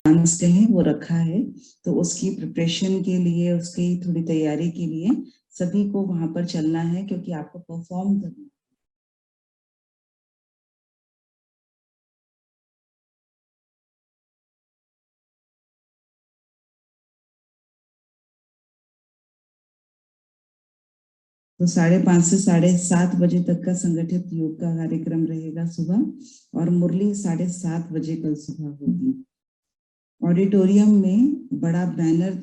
Dance कहें वो रखा है, तो उसकी प्रिपरेशन के लिए, उसकी थोड़ी तैयारी के लिए सभी को वहां पर चलना है, क्योंकि आपको परफॉर्म करना है। तो 5:30 से 7:30 बजे तक का संगठित योग का कार्यक्रम रहेगा सुबह, और मुरली 7:30 बजे कल सुबह होगी। ऑडिटोरियम में बड़ा बैनर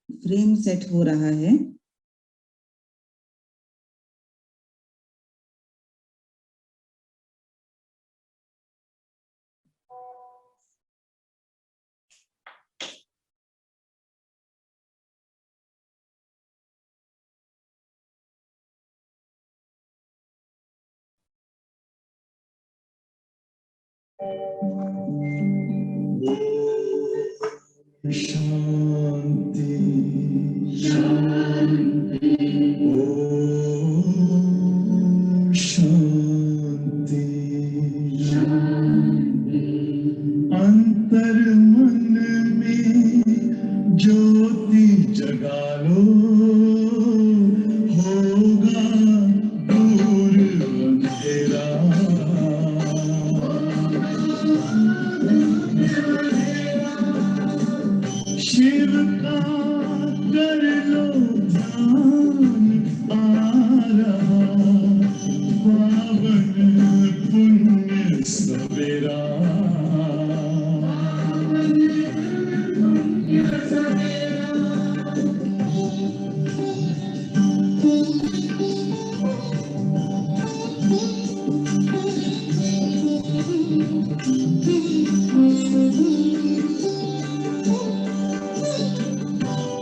फ्रेम सेट हो रहा है। शांति शांति ओम शांति शांति। अंतर मन में ज्योति जगा लो, होगा दूर अंधेरा। शिव का कर लो ध्यान, आ रहा पावन पुण्य सवेरा।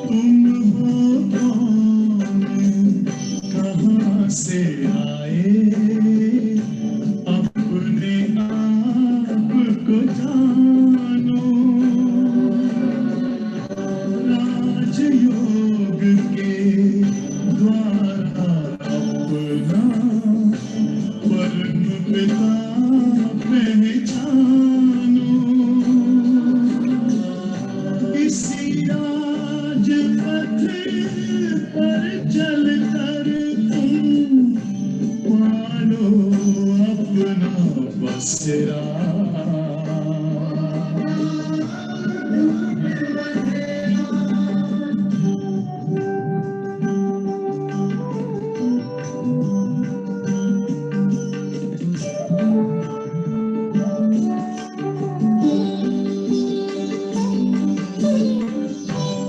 तुम हो कौन, कहाँ से आए, अपने आप को जानो। राजयोग के द्वारा अपना परम पिता पहचानो। इसी राज पथ पर चल कर तुम पालो अपना बसेरा।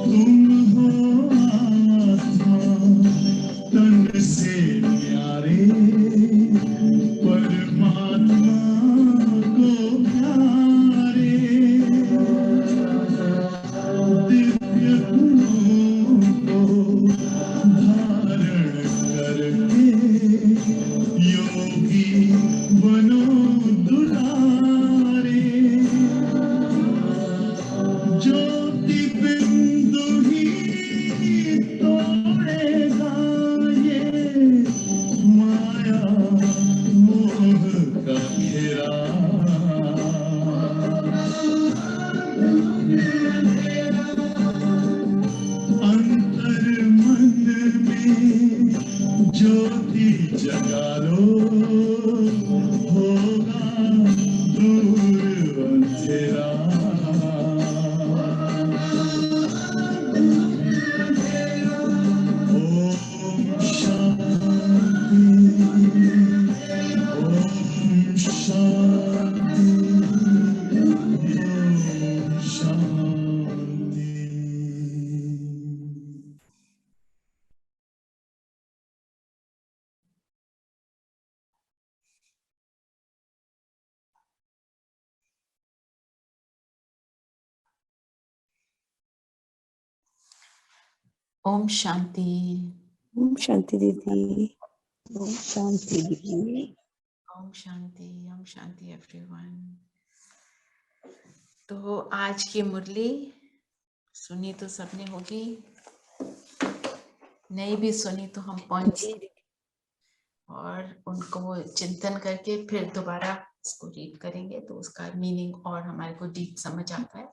तुम हो आत्मा तन से प्यारे, परमात्मा को प्यारे। दिव्य गुणों को धारण करके योगी बनो दुलारे। ज्योति बिंदु ही तोड़ेगा ये माया मोह का घेरा। अंतर मन में ज्योति जगा लो, होगा दूर अंधेरा। ओम शांति ओम शांति ओम शांति। ओम शांति। ओम शांति दीदी। ओम शांति दीदी। ओम शांति एवरीवन। तो आज की मुरली सुनी तो सबने होगी, नहीं भी सुनी तो हम पॉइंट्स और उनको चिंतन करके फिर दोबारा इसको रीड करेंगे तो उसका मीनिंग और हमारे को डीप समझ आता है।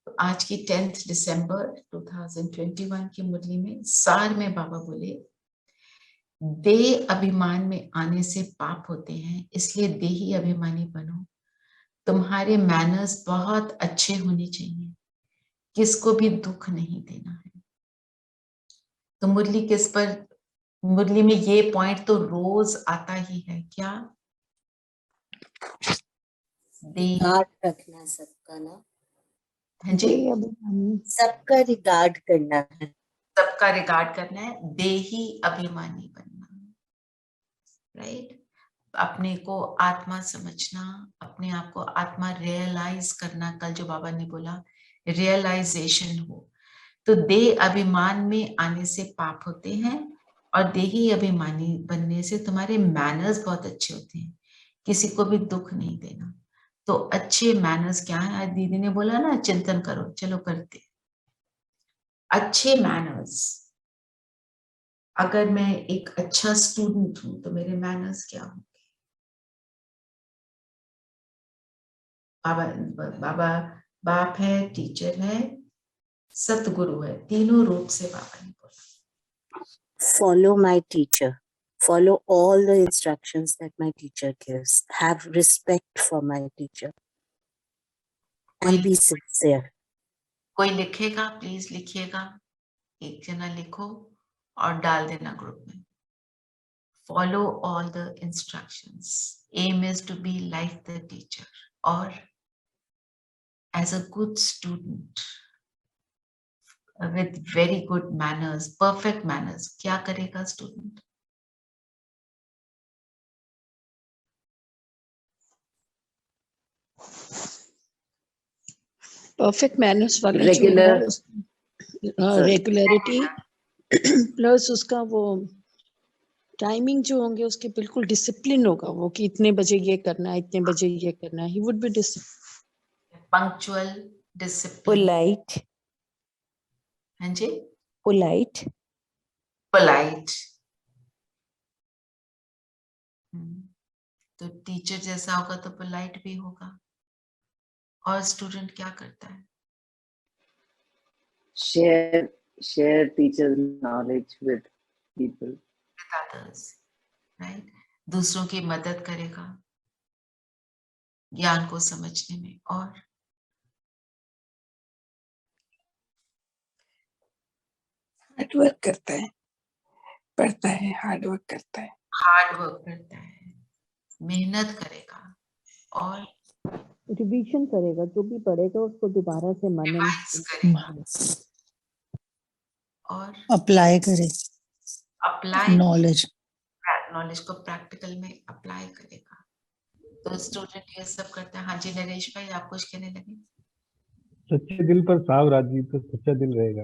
तो आज की 10 दिसंबर 2021 की मुरली में सार में बाबा बोले, देह अभिमान में आने से पाप होते हैं, इसलिए देही अभिमानी बनो। तुम्हारे मैनर्स बहुत अच्छे होने चाहिए, किसको भी दुख नहीं देना है। तो मुरली किस पर, मुरली में ये पॉइंट तो रोज आता ही है, क्या? रिगार्ड रखना सबका ना, हाँ जी, सबका रिगार्ड करना है, सबका रिगार्ड करना है, देही अभिमानी बनना, राइट। अपने को आत्मा समझना, अपने आप को आत्मा रियलाइज करना। कल जो बाबा ने बोला रियलाइजेशन हो, तो देह अभिमान में आने से पाप होते हैं और देही अभिमानी बनने से तुम्हारे मैनर्स बहुत अच्छे होते हैं, किसी को भी दुख नहीं देना। तो अच्छे मैनर्स क्या है? आज दीदी ने बोला ना चिंतन करो, चलो करते। अच्छे मैनर्स, अगर मैं एक अच्छा स्टूडेंट हूं तो मेरे मैनर्स क्या होंगे? बाबा बाप है, टीचर है, सतगुरु है, तीनों रूप से बाबा ने बोला follow my teacher, follow all the instructions that my teacher gives, have respect for my teacher and be sincere. कोई लिखेगा? प्लीज लिखिएगा, एक जना लिखो और डाल देना ग्रुप में। Follow all the instructions. Aim is to be like the teacher or as a good student with very good manners, perfect manners. क्या करेगा स्टूडेंट? परफेक्ट मैनर्स वाले Regular. रेगुलरिटी प्लस उसका वो टाइमिंग जो होंगे उसके बिल्कुल डिसिप्लिन होगा वो, कि इतने बजे ये करना है, इतने बजे ये करना है। He would be punctual, discipline, polite, हाँ जी, पोलाइट, पोलाइट। तो टीचर जैसा होगा तो पोलाइट भी होगा। और स्टूडेंट क्या करता है? share teacher's knowledge with people. With others, right? दूसरों की मदद करेगा ज्ञान को समझने में। और हार्ड वर्क करता है, पढ़ता है, हार्ड वर्क करता है, हार्ड वर्क करता है, मेहनत करेगा और रिवीजन करेगा, जो भी पढ़ेगा उसको दोबारा से मनन रिवाइज करेगा और अप्लाई करे अप्लाई नॉलेज को प्रैक्टिकल में अप्लाई करेगा। तो स्टूडेंट ये सब करता है। हाँ जी नरेश भाई, आप कुछ कहने लगे? सच्चे दिल पर साहब राजी तो सच्चा दिल रहेगा।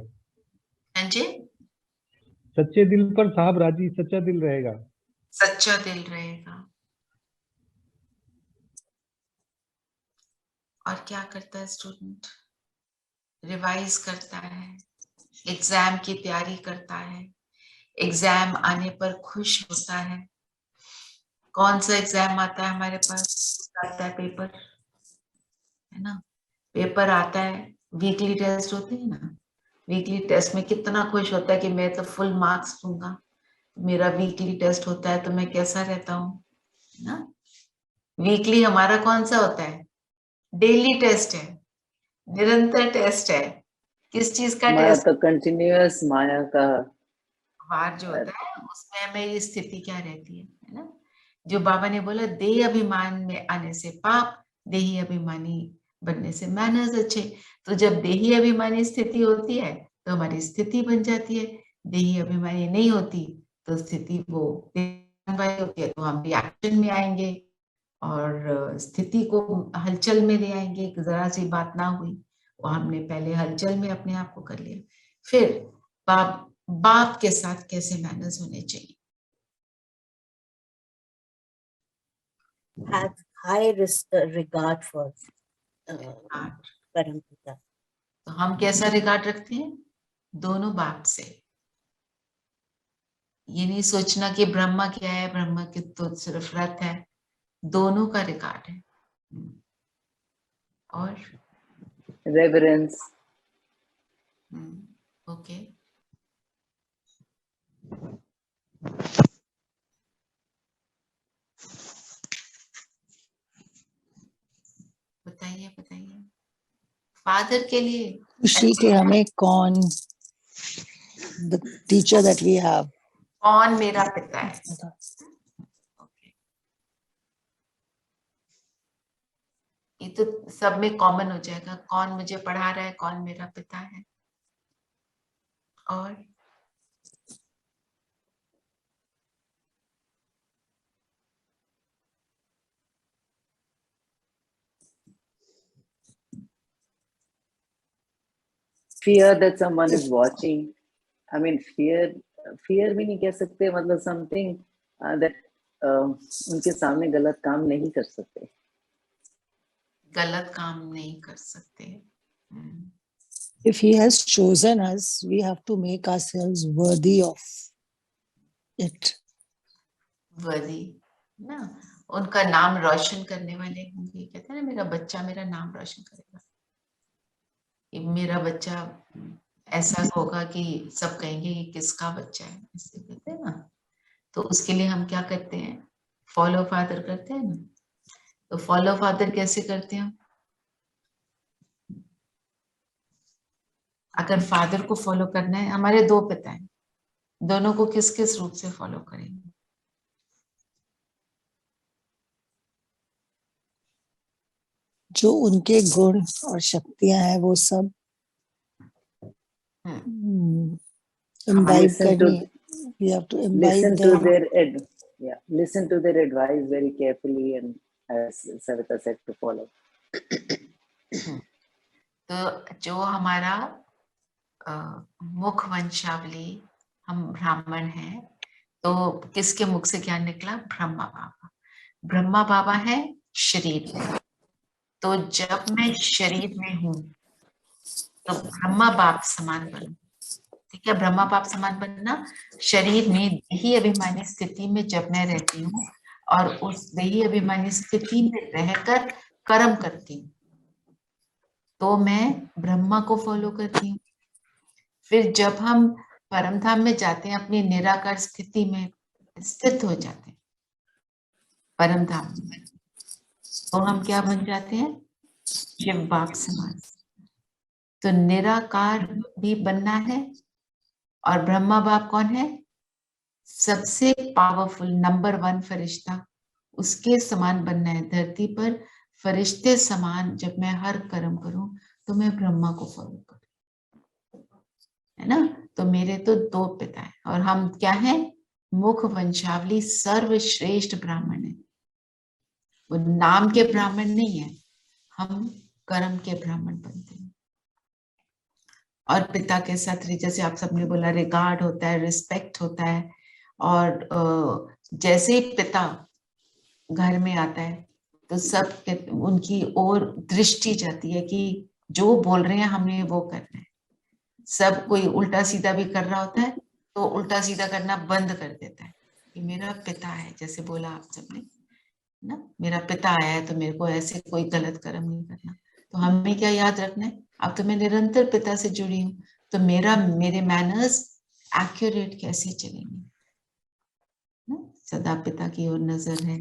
हाँ जी, सच्चे दिल पर साहब राजी सच्चा दिल रहेगा। सच्चा दिल रहेगा। और क्या करता है स्टूडेंट? रिवाइज करता है, एग्जाम की तैयारी करता है, एग्जाम आने पर खुश होता है। कौन सा एग्जाम आता है हमारे पास? आता है पेपर, है ना, पेपर आता है, वीकली टेस्ट होते हैं ना, वीकली टेस्ट में कितना खुश होता है कि मैं तो फुल मार्क्स दूंगा। मेरा वीकली टेस्ट होता है तो मैं कैसा रहता हूँ ना। वीकली हमारा कौन सा होता है? डेली टेस्ट है, निरंतर टेस्ट है। किस चीज का माया टेस्ट? का कंटिन्यूअस, माया का वार जो होता है उसमें हमें स्थिति क्या रहती है ना। जो बाबा ने बोला देह अभिमान में आने से पाप, देही अभिमानी बनने से मैनर्स अच्छे। तो जब देही अभिमानी स्थिति होती है तो हमारी स्थिति बन जाती है, देही अभिमानी नहीं होती तो स्थिति वो होती है, तो हम रिएक्शन में आएंगे और स्थिति को हलचल में ले आएंगे। जरा सी बात ना हुई वो हमने पहले हलचल में अपने आप को कर लिया। फिर बाप के साथ कैसे मैनर्स होने चाहिए? Have high regard for परम पिता। तो हम कैसा रिगार्ड रखते हैं? दोनों बाप से। ये नहीं सोचना कि ब्रह्मा क्या है, ब्रह्मा की तो सिर्फ रथ है, दोनों का रिगार्ड है। और reverence. ओके, बताइए बताइए फादर के लिए खुशी के हमें कौन, the teacher that we have. कौन मेरा पिता है। ओके, ये तो सब में कॉमन हो जाएगा, कौन मुझे पढ़ा रहा है, कौन मेरा पिता है। और Fear that someone is watching. I mean, fear भी नहीं कह सकते, मतलब something that उनके सामने गलत काम नहीं कर सकते। गलत काम नहीं कर सकते। If he has chosen us, we have to make ourselves worthy of it. वर्दी ना, उनका नाम रोशन करने वाले होंगे। कहते हैं ना, मेरा बच्चा मेरा नाम रोशन करेगा, मेरा बच्चा ऐसा होगा कि सब कहेंगे ये किसका बच्चा है, ऐसे कहते हैं ना। तो उसके लिए हम क्या करते हैं, फॉलो फादर करते हैं ना। तो फॉलो फादर कैसे करते हैं? अगर फादर को फॉलो करना है, हमारे दो पिता हैं, दोनों को किस किस रूप से फॉलो करेंगे? जो उनके गुण और शक्तियां हैं वो सब इम्बाइब Listen to- करनी है। We have to imbibe Listen to them. listen to their advice very carefully, and as Savita said, to follow. तो जो हमारा मुख वंशावली, हम ब्राह्मण हैं, तो किसके मुख से ज्ञान निकला? ब्रह्मा बाबा। ब्रह्मा बाबा है शरीर में, तो जब मैं शरीर में हूं तो ब्रह्मा बाप समान बनूं। ठीक है, ब्रह्मा बाप समान बनना, शरीर में देही अभिमानी स्थिति में जब मैं रहती हूँ और उस देही अभिमानी स्थिति में रहकर कर्म करती हूँ, तो मैं ब्रह्मा को फॉलो करती हूँ। फिर जब हम परम धाम में जाते हैं, अपनी निराकार स्थिति में स्थित हो जाते हैं परम धाम में, तो हम क्या बन जाते हैं? शिव बाप समान। तो निराकार भी बनना है, और ब्रह्मा बाप कौन है? सबसे पावरफुल नंबर 1 फरिश्ता, उसके समान बनना है। धरती पर फरिश्ते समान जब मैं हर कर्म करूं तो मैं ब्रह्मा को फॉलो करूं, है ना। तो मेरे तो दो पिता हैं, और हम क्या हैं? मुख वंशावली सर्वश्रेष्ठ ब्राह्मण है। वो नाम के ब्राह्मण नहीं है, हम कर्म के ब्राह्मण बनते हैं। और पिता के साथ, जैसे आप सबने बोला, रिगार्ड होता है, रिस्पेक्ट होता है। और जैसे ही पिता घर में आता है तो सब उनकी ओर दृष्टि जाती है कि जो बोल रहे हैं हमें वो करना है। सब कोई उल्टा सीधा भी कर रहा होता है तो उल्टा सीधा करना बंद कर देता है कि मेरा पिता है, जैसे बोला आप सबने ना, मेरा पिता आया है तो मेरे को ऐसे कोई गलत कर्म नहीं करना। तो हमें क्या याद रखना है? अब तो मैं निरंतर पिता से जुड़ी हूँ, तो मेरे मैनर्स एक्यूरेट कैसे चलेंगे ना। सदा पिता की ओर नजर है,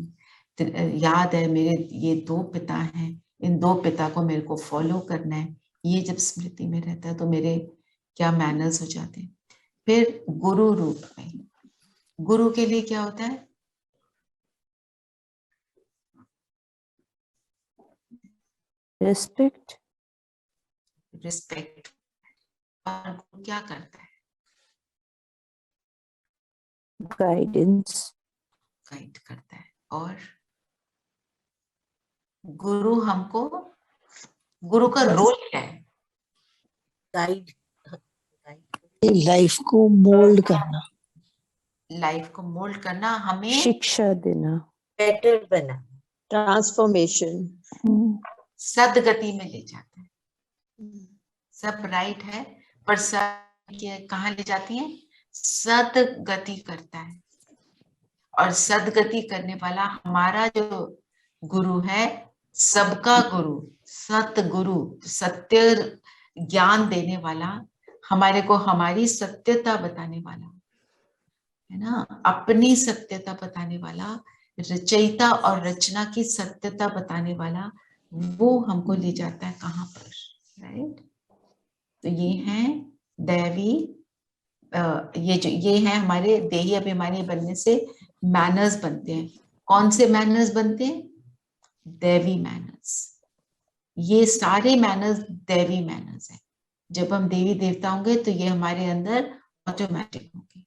याद है मेरे ये दो पिता हैं, इन दो पिता को मेरे को फॉलो करना है। ये जब स्मृति में रहता है तो मेरे क्या मैनर्स हो जाते हैं। फिर गुरु रूप में, गुरु के लिए क्या होता है? Respect. रिस्पेक्ट। और गुरु क्या करता है? Guidance. गाइड करता है। और गुरु हमको, गुरु का रोल क्या है? Guide. लाइफ को मोल्ड करना, लाइफ को मोल्ड करना, हमें शिक्षा देना, better बना, ट्रांसफॉर्मेशन, सदगति में ले जाता है। सब राइट है, पर सब कहाँ ले जाती है? सदगति करता है। और सदगति करने वाला हमारा जो गुरु है, सबका गुरु, सतगुरु, सत्य ज्ञान देने वाला, हमारे को हमारी सत्यता बताने वाला है ना, अपनी सत्यता बताने वाला, रचयिता और रचना की सत्यता बताने वाला, वो हमको ले जाता है कहाँ पर, राइट। तो ये है दैवी, ये है हमारे देही अभिमानी बनने से मैनर्स बनते हैं। कौन से मैनर्स बनते हैं? दैवी मैनर्स। ये सारे मैनर्स दैवी मैनर्स हैं। जब हम देवी देवता होंगे तो ये हमारे अंदर ऑटोमेटिक होंगे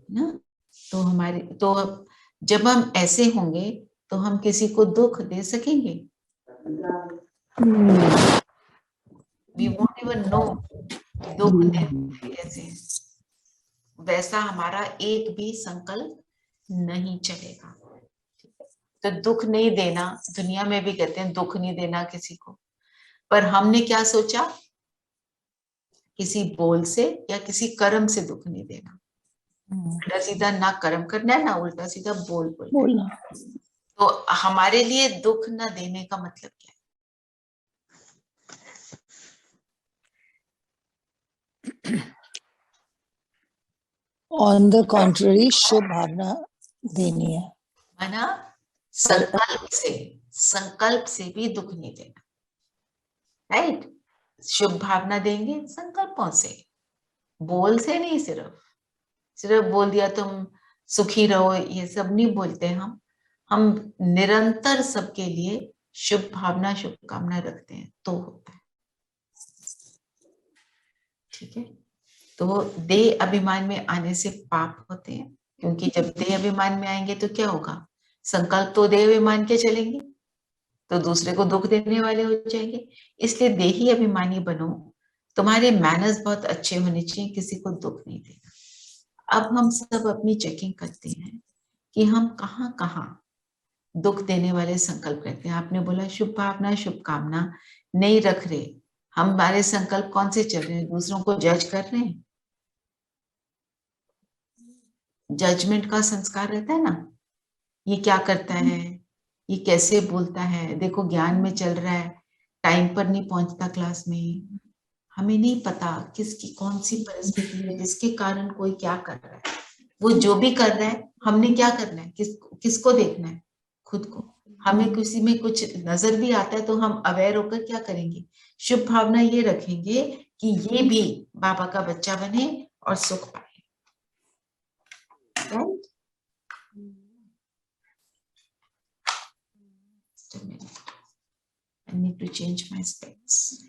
ना। तो जब हम ऐसे होंगे तो हम किसी को दुख दे सकेंगे? We won't even know दुख देने कैसे है। वैसा हमारा एक भी संकल्प नहीं चलेगा। तो दुख नहीं देना, दुनिया में भी कहते हैं दुख नहीं देना किसी को, पर हमने क्या सोचा? किसी बोल से या किसी कर्म से दुख नहीं देना। उल्टा सीधा ना कर्म करना है ना उल्टा सीधा बोलना। तो हमारे लिए दुख न देने का मतलब क्या है? ऑन द कॉन्ट्ररी शुभ भावना देनी है, माना संकल्प से भी दुख नहीं देना, राइट। शुभ भावना देंगे संकल्पों से, बोल से नहीं। सिर्फ बोल दिया तुम सुखी रहो, ये सब नहीं बोलते हम निरंतर सबके लिए शुभ भावना शुभकामना रखते हैं तो होता है, ठीक है। तो देह अभिमान में आने से पाप होते हैं, क्योंकि जब देह अभिमान में आएंगे तो क्या होगा? संकल्प तो देह अभिमान के चलेंगे, तो दूसरे को दुख देने वाले हो जाएंगे। इसलिए देही अभिमानी बनो, तुम्हारे मैनर्स बहुत अच्छे होने चाहिए, किसी को दुख नहीं देना। अब हम सब अपनी चेकिंग करते हैं कि हम कहाँ कहाँ दुख देने वाले संकल्प करते हैं। आपने बोला शुभ भावना शुभकामना नहीं रख रहे, हमारे संकल्प कौन से चल रहे हैं? दूसरों को जज कर रहे हैं। जजमेंट का संस्कार रहता है ना, ये क्या करता है, ये कैसे बोलता है, देखो ज्ञान में चल रहा है, टाइम पर नहीं पहुंचता क्लास में। हमें नहीं पता किसकी कौन सी परिस्थिति है जिसके कारण कोई क्या कर रहा है। वो जो भी कर रहा है हमने क्या करना है? किसको देखना है? खुद को। हमें किसी में कुछ नजर भी आता है तो हम अवेयर होकर क्या करेंगे? शुभ भावना ये रखेंगे कि ये भी बाबा का बच्चा बने और सुख पाए, right. I need to change my specs.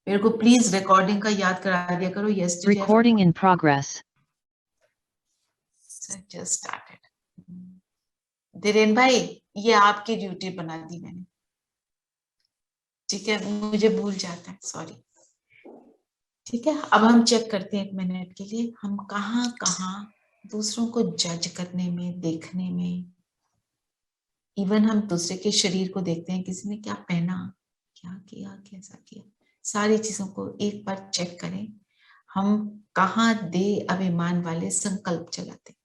मेरे को प्लीज रिकॉर्डिंग का याद करा दिया करो। Recording in progress. Just started. Dhiren भाई, ये आपकी ड्यूटी बना दी मैंने, ठीक है। मुझे भूल जाता है, सॉरी। ठीक है, अब हम चेक करते हैं 1 मिनट के लिए हम कहाँ कहाँ दूसरों को जज करने में, देखने में। इवन हम दूसरे के शरीर को देखते हैं, किसी ने क्या पहना, क्या किया, कैसा किया, सारी चीजों को एक बार चेक करें। हम कहाँ देह अभिमान वाले संकल्प चलाते हैं।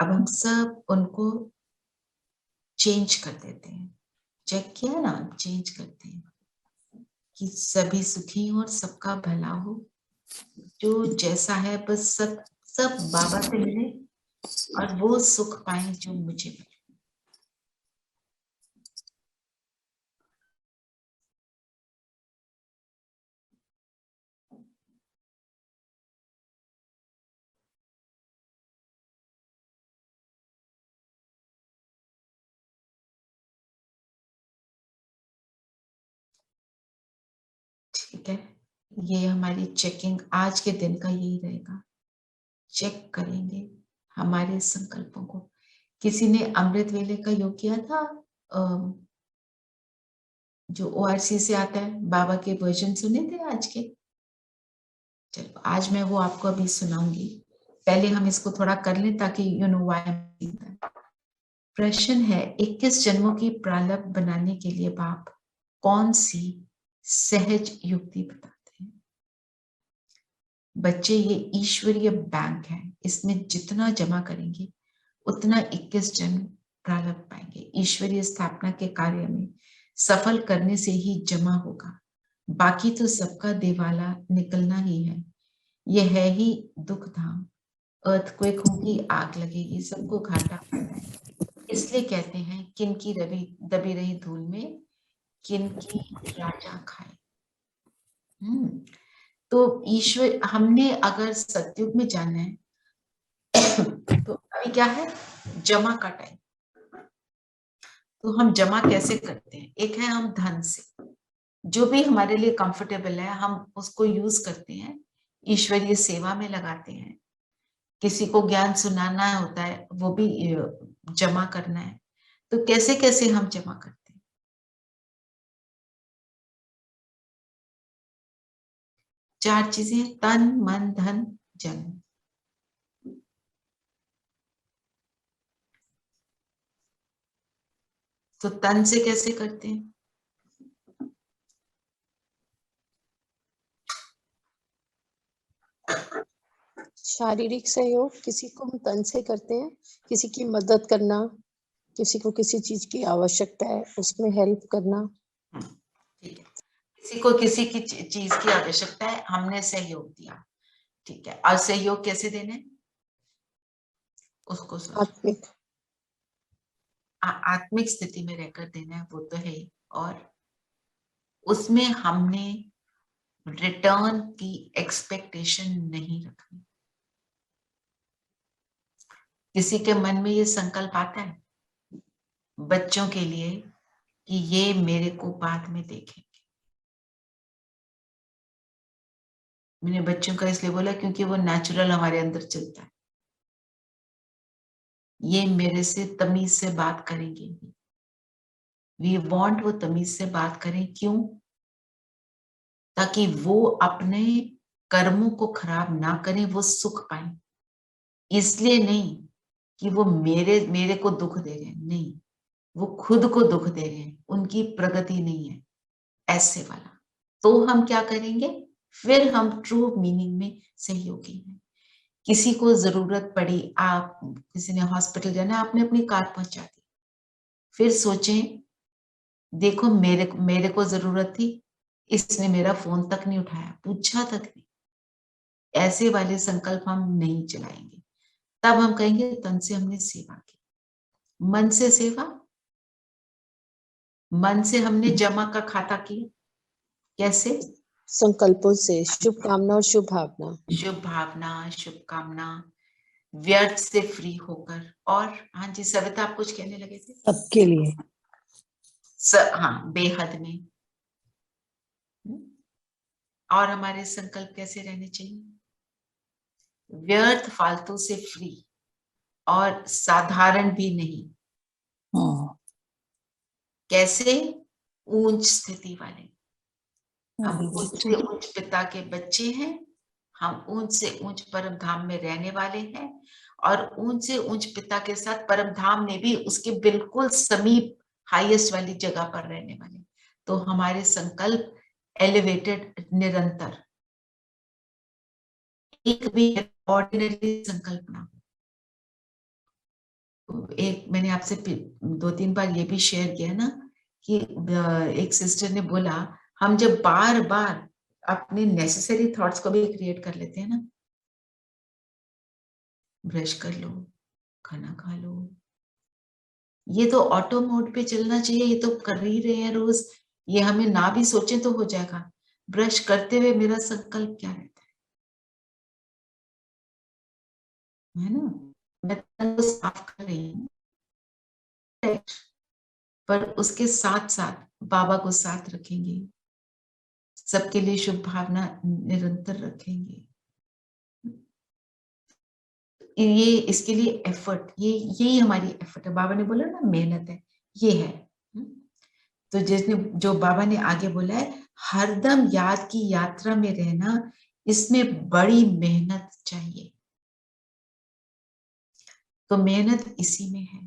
अब हम सब उनको चेंज कर देते हैं। चेक किया ना, चेंज करते हैं कि सभी सुखी हो और सबका भला हो, जो जैसा है बस सब बाबा से मिले और वो सुख पाए जो मुझे मिले। ठीक है, ये हमारी चेकिंग आज के दिन का यही रहेगा। चेक करेंगे हमारे संकल्पों को। किसी ने अमृत वेले का योग किया था, जो ORC से आता है, बाबा के वर्जन सुने थे आज के? चलो आज मैं वो आपको अभी सुनाऊंगी, पहले हम इसको थोड़ा कर लें ताकि यू नो व्हाई। प्रश्न है, 21 जन्मों की प्रारब्ध बनाने के लिए बाप कौन सी सहज युक्ति बताते हैं? बच्चे, ये ईश्वरीय बैंक है, इसमें जितना जमा करेंगे उतना 21 जन्म प्रारब्ध पाएंगे। ईश्वरीय स्थापना के कार्य में सफल करने से ही जमा होगा, बाकी तो सबका देवाला निकलना ही है। यह है ही दुख धाम, अर्थक्वेक होगी, आग लगेगी, सबको घाटा पड़ना है। इसलिए कहते हैं, किन की दबी रही धूल में किन की राजा खाए। तो ईश्वर, हमने अगर सतयुग में जाना है तो अभी क्या है, जमा का टाइम। तो हम जमा कैसे करते हैं? एक है हम धन से, जो भी हमारे लिए कंफर्टेबल है हम उसको यूज करते हैं, ईश्वरीय सेवा में लगाते हैं। किसी को ज्ञान सुनाना होता है, वो भी जमा करना है। तो कैसे कैसे हम जमा करते हैं? चार चीजें, तन मन धन जन। तो तन से कैसे करते हैं? शारीरिक सहयोग किसी को हम तन से करते हैं, किसी की मदद करना, किसी को किसी चीज की आवश्यकता है उसमें हेल्प करना। ठीक है, किसी को किसी की चीज की आवश्यकता है, हमने सहयोग दिया, ठीक है। और सहयोग कैसे देने, उसको आत्मिक आत्मिक स्थिति में रहकर देना है, वो तो है ही। और उसमें हमने रिटर्न की एक्सपेक्टेशन नहीं रखनी। किसी के मन में ये संकल्प आता है बच्चों के लिए कि ये मेरे को बाद में देखेंगे। मैंने बच्चों का इसलिए बोला क्योंकि वो नेचुरल हमारे अंदर चलता है। ये मेरे से तमीज से बात करेंगे, वी वांट वो तमीज से बात करें। क्यों? ताकि वो अपने कर्मों को खराब ना करें, वो सुख पाए। इसलिए नहीं कि वो मेरे को दुख दे रहे हैं, नहीं, वो खुद को दुख दे रहे हैं, उनकी प्रगति नहीं है, ऐसे वाला। तो हम क्या करेंगे, फिर हम ट्रू मीनिंग में सहयोगी हैं। किसी को जरूरत पड़ी, आप किसी ने हॉस्पिटल जाना, आपने अपनी कार पहुंचा दी, फिर सोचें, देखो मेरे को जरूरत थी, इसने मेरा फोन तक नहीं उठाया, पूछा तक नहीं। ऐसे वाले संकल्प हम नहीं चलाएंगे। तब हम कहेंगे तन से हमने सेवा की। मन से सेवा, मन से हमने जमा का खाता किया। कैसे? संकल्पों से, शुभ कामना और शुभ भावना, शुभ भावना, शुभ कामना, व्यर्थ से फ्री होकर। और हाँ जी सविता, आप कुछ कहने लगे थे? सबके लिए। हाँ, बेहद में। और हमारे संकल्प कैसे रहने चाहिए? व्यर्थ फालतू से फ्री और साधारण भी नहीं। हाँ, कैसे? ऊंच स्थिति वाले। हम अभी उच्च से उच्च पिता के बच्चे हैं, हम ऊंच से ऊंच परम धाम में रहने वाले हैं, और ऊंच से ऊंच पिता के साथ परम धाम में भी उसके बिल्कुल समीप हाईएस्ट वाली जगह पर रहने वाले। तो हमारे संकल्प एलिवेटेड, निरंतर, एक भी ऑर्डिनरी संकल्प ना हो। एक मैंने आपसे 2-3 बार ये भी शेयर किया ना कि एक सिस्टर ने बोला, हम जब बार बार अपने नेसेसरी थॉट्स को भी क्रिएट कर लेते हैं ना, ब्रश कर लो, खाना खा लो, ये तो ऑटो मोड पे चलना चाहिए, ये तो कर ही रहे हैं रोज, ये हमें ना भी सोचें तो हो जाएगा। ब्रश करते हुए मेरा संकल्प क्या रहता है ना, मैं तन को साफ कर रही हूँ, पर उसके साथ साथ बाबा को साथ रखेंगे, सबके लिए शुभ भावना निरंतर रखेंगे। ये इसके लिए एफर्ट, यही हमारी एफर्ट है। बाबा ने बोला ना मेहनत है, ये है। तो जिसने, जो बाबा ने आगे बोला है, हरदम याद की यात्रा में रहना, इसमें बड़ी मेहनत चाहिए। तो मेहनत इसी में है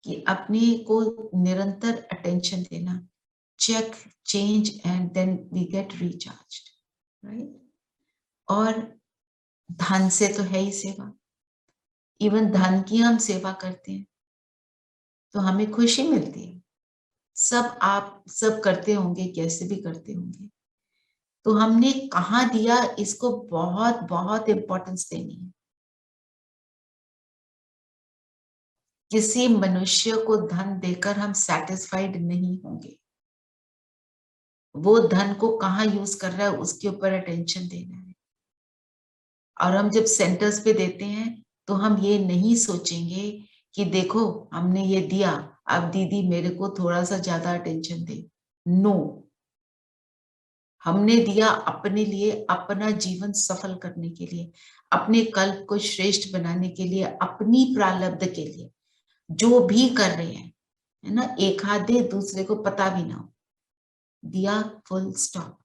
कि अपने को निरंतर अटेंशन देना, check, change and then we get recharged, right. और धन से तो है ही सेवा, इवन धन की हम सेवा करते हैं तो हमें खुशी मिलती है। सब आप सब करते होंगे, कैसे भी करते होंगे। तो हमने कहाँ दिया, इसको बहुत बहुत इंपॉर्टेंस देनी है। किसी मनुष्य को धन देकर हम सेटिस्फाइड नहीं होंगे। वो धन को कहाँ यूज कर रहा है उसके ऊपर अटेंशन देना है। और हम जब सेंटर्स पे देते हैं तो हम ये नहीं सोचेंगे कि देखो हमने ये दिया, अब दीदी मेरे को थोड़ा सा ज्यादा अटेंशन दे। नो, हमने दिया अपने लिए, अपना जीवन सफल करने के लिए, अपने कल्प को श्रेष्ठ बनाने के लिए, अपनी प्रारब्ध के लिए, जो भी कर रहे हैं, है ना, एक हाथ दे दूसरे को पता भी ना हो, दिया, फुल स्टॉप।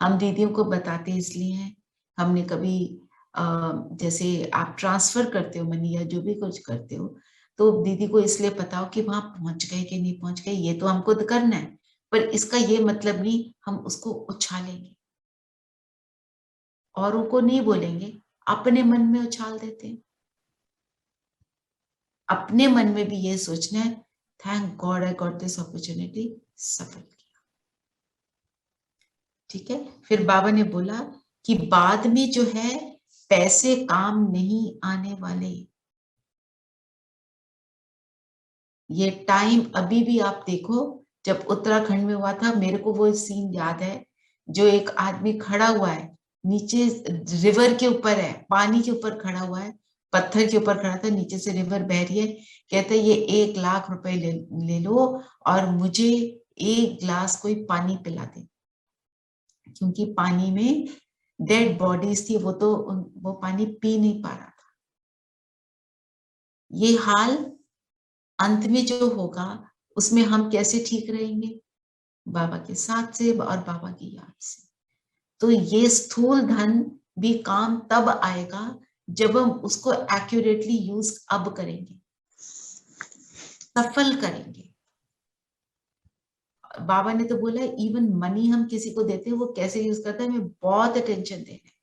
हम दीदियों को बताते इसलिए हैं, हमने कभी जैसे आप ट्रांसफर करते हो मनी या जो भी कुछ करते हो, तो दीदी को इसलिए पता हो कि वहां पहुंच गए कि नहीं पहुंच गए, ये तो हमको करना है, पर इसका ये मतलब नहीं हम उसको उछालेंगे, औरों को नहीं बोलेंगे, अपने मन में उछाल देते हैं। अपने मन में भी ये सोचना है, thank God I got this opportunity, सफल किया। ठीक है। फिर बाबा ने बोला कि बाद में जो है पैसे काम नहीं आने वाले। ये टाइम अभी भी आप देखो, जब उत्तराखंड में हुआ था, मेरे को वो सीन याद है, जो एक आदमी खड़ा हुआ है नीचे, रिवर के ऊपर है, पानी के ऊपर खड़ा हुआ है, पत्थर के ऊपर खड़ा था, नीचे से रिवर बह रही है, कहते ये 1 लाख रुपए ले लो और मुझे 1 गिलास कोई पानी पिला दे, क्योंकि पानी में डेड बॉडीज थी, वो पानी पी नहीं पा रहा था। ये हाल अंत में जो होगा उसमें हम कैसे ठीक रहेंगे, बाबा के साथ से और बाबा की याद से। तो ये स्थूल धन भी काम तब आएगा जब हम उसको एक्यूरेटली यूज अब करेंगे, सफल करेंगे। बाबा ने तो बोला इवन मनी हम किसी को देते हैं वो कैसे यूज करता है, हमें बहुत अटेंशन देना है।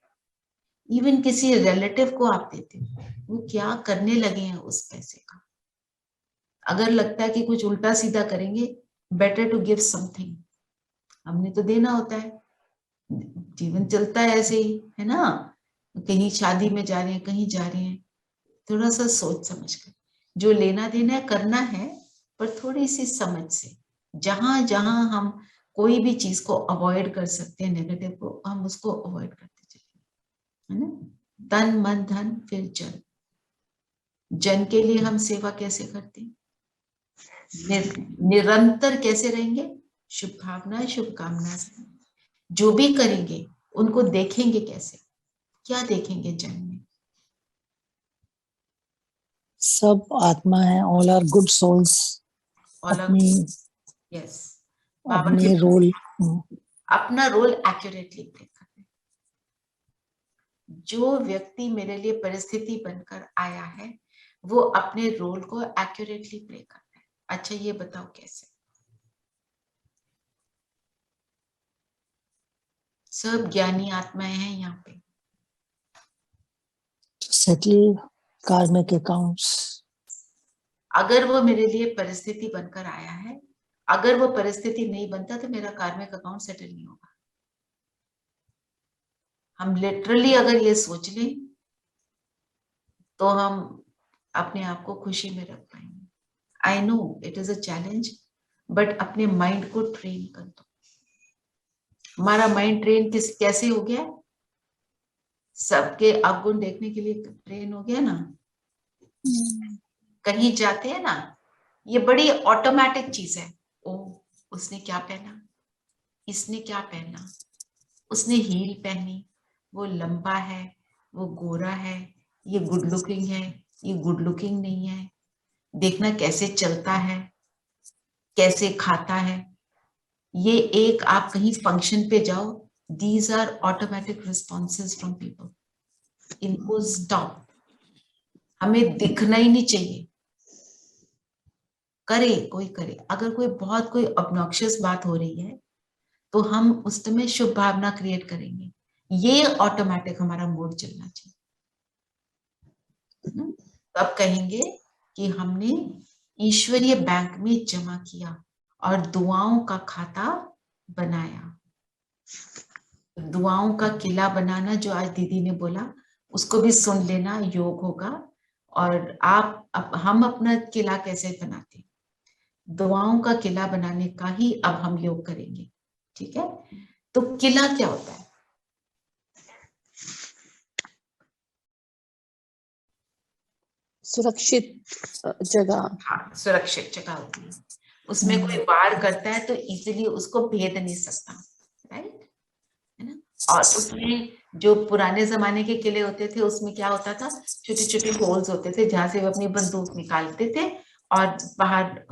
इवन किसी रिलेटिव को आप देते हो, वो क्या करने लगे हैं उस पैसे का। अगर लगता है कि कुछ उल्टा सीधा करेंगे, बेटर टू गिव समथिंग। हमने तो देना होता है, जीवन चलता है ऐसे ही, है ना। कहीं शादी में जा रहे हैं, कहीं जा रहे हैं, थोड़ा सा सोच समझ कर जो लेना देना है करना है, पर थोड़ी सी समझ से। जहां जहां हम कोई भी चीज को अवॉइड कर सकते हैं, नेगेटिव को, हम उसको अवॉइड करते चलेंगे, है ना। तन मन धन फिर जन। जन के लिए हम सेवा कैसे करते हैं, निरंतर कैसे रहेंगे, शुभ भावना शुभकामना से जो भी करेंगे उनको देखेंगे कैसे, क्या देखेंगे जन में, सब आत्मा है, ऑल आर गुड सोल्स। अपनी यस, अपने रोल, अपना रोल एक्यूरेटली प्ले करना। जो व्यक्ति मेरे लिए परिस्थिति बनकर आया है वो अपने रोल को एक्यूरेटली प्ले करना है। अच्छा ये बताओ कैसे। सब ज्ञानी आत्माएं हैं यहाँ पे, सेटल कार्मिक अकाउंट्स। अगर वो मेरे लिए परिस्थिति बनकर आया है, अगर वो परिस्थिति नहीं बनता तो मेरा कार्मिक अकाउंट सेटल नहीं होगा। हम लिटरली अगर ये सोच लें तो हम अपने आप को खुशी में रख पाएंगे। I know it is a challenge, but अपने माइंड को ट्रेन कर दो। हमारा माइंड ट्रेन कैसे हो गया, सबके अवगुण देखने के लिए ट्रेन हो गया ना। कहीं जाते हैं ना, ये बड़ी ऑटोमेटिक चीज है। ओ उसने क्या पहना, इसने क्या पहना, उसने हील पहनी, वो लंबा है, वो गोरा है, ये गुड लुकिंग है, ये गुड लुकिंग नहीं है, देखना कैसे चलता है, कैसे खाता है। ये एक आप कहीं फंक्शन पे जाओ, these are automatic responses from people, इनको स्टॉप, हमें दिखना ही नहीं चाहिए। करे कोई करे, अगर कोई बहुत कोई ऑब्नॉक्शियस बात हो रही है तो हम उस समय शुभ भावना क्रिएट करेंगे, ये ऑटोमेटिक हमारा मूड चलना चाहिए। तब कहेंगे कि हमने ईश्वरीय बैंक में जमा किया और दुआओं का खाता बनाया। दुआओं का किला बनाना जो आज दीदी ने बोला, उसको भी सुन लेना, योग होगा। और हम अपना किला कैसे बनाते हैं, दुआओं का किला बनाने का ही अब हम योग करेंगे। ठीक है, तो किला क्या होता है? सुरक्षित जगह। हाँ, सुरक्षित जगह होती है, उसमें कोई वार करता है तो इजीली उसको भेद नहीं सकता, राइट, है ना। और उसमें जो पुराने जमाने के किले होते थे उसमें क्या होता था, छोटे छोटे होल्स होते थे जहां से वो अपनी बंदूक निकालते थे और बाहर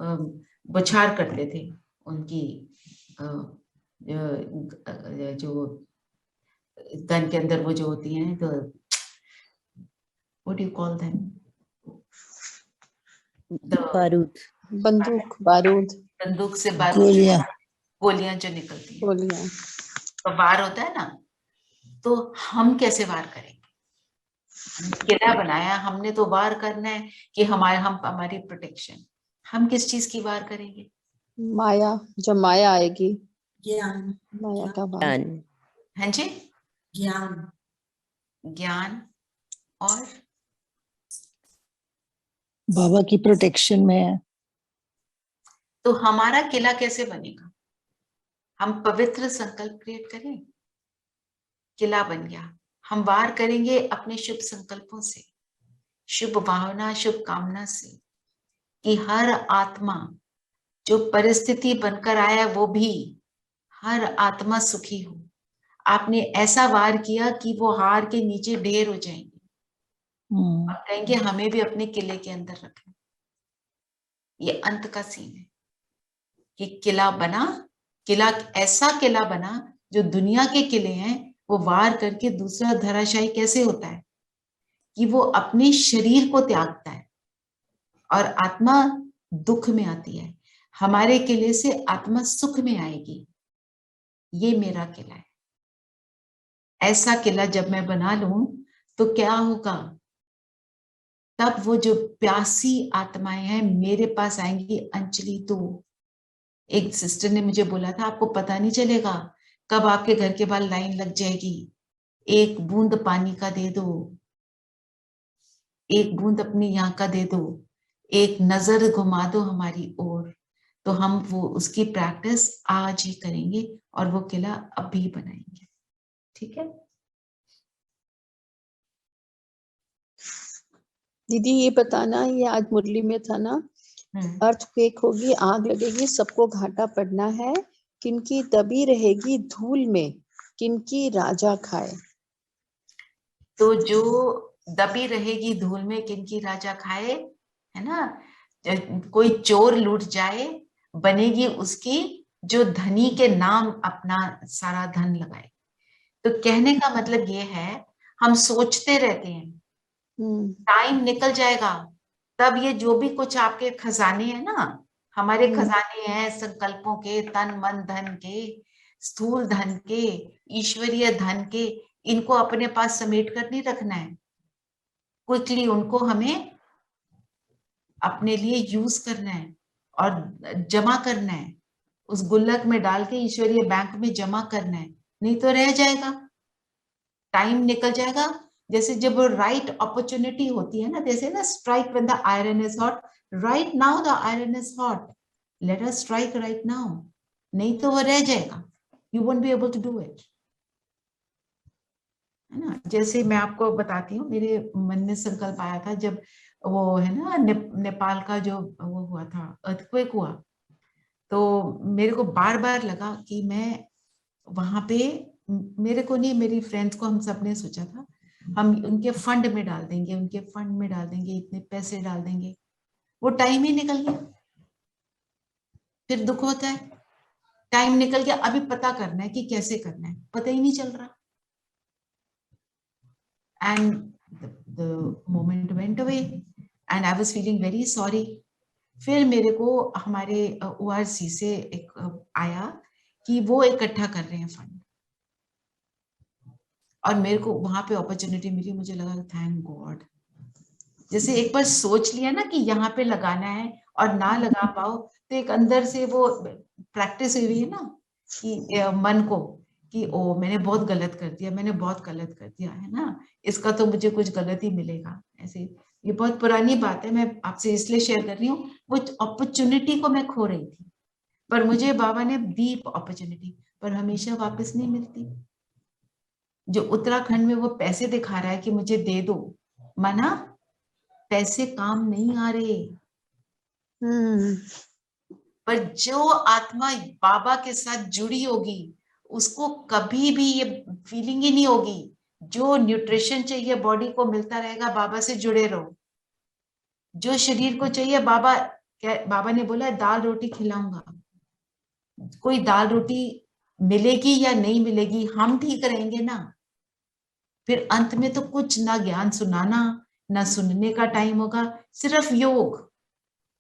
बौछार करते थे उनकी जो गन के अंदर वो जो होती हैं, तो what do you call them, बारूद, बंदूक, बारूद, बंदूक से बारूद, गोलियां, गोलियां जो निकलती हैं, गोलियां। तो वार होता है ना। तो हम कैसे वार करेंगे? किला बनाया हमने तो वार करना है कि हमारी प्रोटेक्शन। हम किस चीज की वार करेंगे? माया, जब माया आएगी, ज्ञान, माया का वार। ज्ञान, हाँ जी, ज्ञान, ज्ञान और बाबा की प्रोटेक्शन में है। तो हमारा किला कैसे बनेगा? हम पवित्र संकल्प क्रिएट करें, किला बन गया। हम वार करेंगे अपने शुभ संकल्पों से, शुभ भावना, शुभ कामना से, कि हर आत्मा जो परिस्थिति बनकर आया वो भी हर आत्मा सुखी हो। आपने ऐसा वार किया कि वो हार के नीचे ढेर हो जाएंगे और कहेंगे हमें भी अपने किले के अंदर रखना। ये अंत का सीन है कि किला बना, किला ऐसा किला बना जो दुनिया के किले हैं वो वार करके दूसरा धराशायी कैसे होता है कि वो अपने शरीर को त्यागता है और आत्मा दुख में आती है। हमारे किले से आत्मा सुख में आएगी। ये मेरा किला है। ऐसा किला जब मैं बना लूं तो क्या होगा, तब वो जो प्यासी आत्माएं हैं मेरे पास आएंगी। अंजलि, तो एक सिस्टर ने मुझे बोला था आपको पता नहीं चलेगा कब आपके घर के बाहर लाइन लग जाएगी, एक बूंद पानी का दे दो, एक बूंद अपनी यहाँ का दे दो, एक नजर घुमा दो हमारी ओर। तो हम वो उसकी प्रैक्टिस आज ही करेंगे और वो किला अभी बनाएंगे। ठीक है दीदी, ये बताना, ये आज मुरली में था ना, अर्थक्वेक होगी, आग लगेगी, सबको घाटा पड़ना है, किनकी दबी रहेगी धूल में, किनकी राजा खाए। तो जो दबी रहेगी धूल में किनकी राजा खाए, है ना। कोई चोर लूट जाए, बनेगी उसकी जो धनी के नाम अपना सारा धन लगाए। तो कहने का मतलब ये है, हम सोचते रहते हैं, टाइम निकल जाएगा, तब ये जो भी कुछ आपके खजाने हैं ना, हमारे खजाने हैं संकल्पों के, तन मन धन के, स्थूल धन के, ईश्वरीय धन के, इनको अपने पास समेट कर नहीं रखना है। क्विकली उनको हमें अपने लिए यूज करना है और जमा करना है, उस गुल्लक में डाल के ईश्वरीय बैंक में जमा करना है, नहीं तो रह जाएगा, टाइम निकल जाएगा। जैसे जब राइट अपॉर्चुनिटी होती है ना, जैसे ना strike when the iron is hot, right now the iron is hot, let us strike right now, नहीं तो वो रह जाएगा, you won't be able to do it, है ना। जैसे मैं आपको बताती हूँ, मेरे मन में संकल्प आया था जब वो है ना नेपाल का जो वो हुआ था, अर्थक्वेक हुआ, तो मेरे को बार बार लगा कि मैं वहां पे, मेरे को नहीं, मेरी फ्रेंड्स को, हम सब ने सोचा था हम उनके फंड में डाल देंगे, उनके फंड में डाल देंगे, इतने पैसे डाल देंगे, वो टाइम ही निकल गया, फिर दुख होता है। टाइम निकल गया, अभी पता करना है कि कैसे करना है, पता ही नहीं चल रहा। And the moment went away and I was feeling very sorry. फिर मेरे को हमारे ORC से एक आया कि वो इकट्ठा कर रहे हैं फंड, और मेरे को वहां पे अपॉर्चुनिटी मिली। मुझे लगा थैंक गॉड, जैसे एक बार सोच लिया ना कि यहाँ पे लगाना है और ना लगा पाओ तो एक अंदर से वो प्रैक्टिस हुई है ना कि मन को कि ओ मैंने बहुत गलत कर दिया, मैंने बहुत गलत कर दिया है ना, इसका तो मुझे कुछ गलत ही मिलेगा। ऐसे ये बहुत पुरानी बात है, मैं आपसे इसलिए शेयर कर रही हूँ। वो अपॉर्चुनिटी को मैं खो रही थी, पर मुझे बाबा ने दी अपॉर्चुनिटी, पर हमेशा वापस नहीं मिलती। जो उत्तराखंड में वो पैसे दिखा रहा है कि मुझे दे दो, मना, पैसे काम नहीं आ रहे। पर जो आत्मा बाबा के साथ जुड़ी होगी उसको कभी भी ये फीलिंग ही नहीं होगी। जो न्यूट्रिशन चाहिए बॉडी को मिलता रहेगा, बाबा से जुड़े रहो। जो शरीर को चाहिए, बाबा ने बोला दाल रोटी खिलाऊंगा। कोई दाल रोटी मिलेगी या नहीं मिलेगी, हम ठीक रहेंगे ना। फिर अंत में तो कुछ ना ज्ञान सुनाना ना सुनने का टाइम होगा, सिर्फ योग,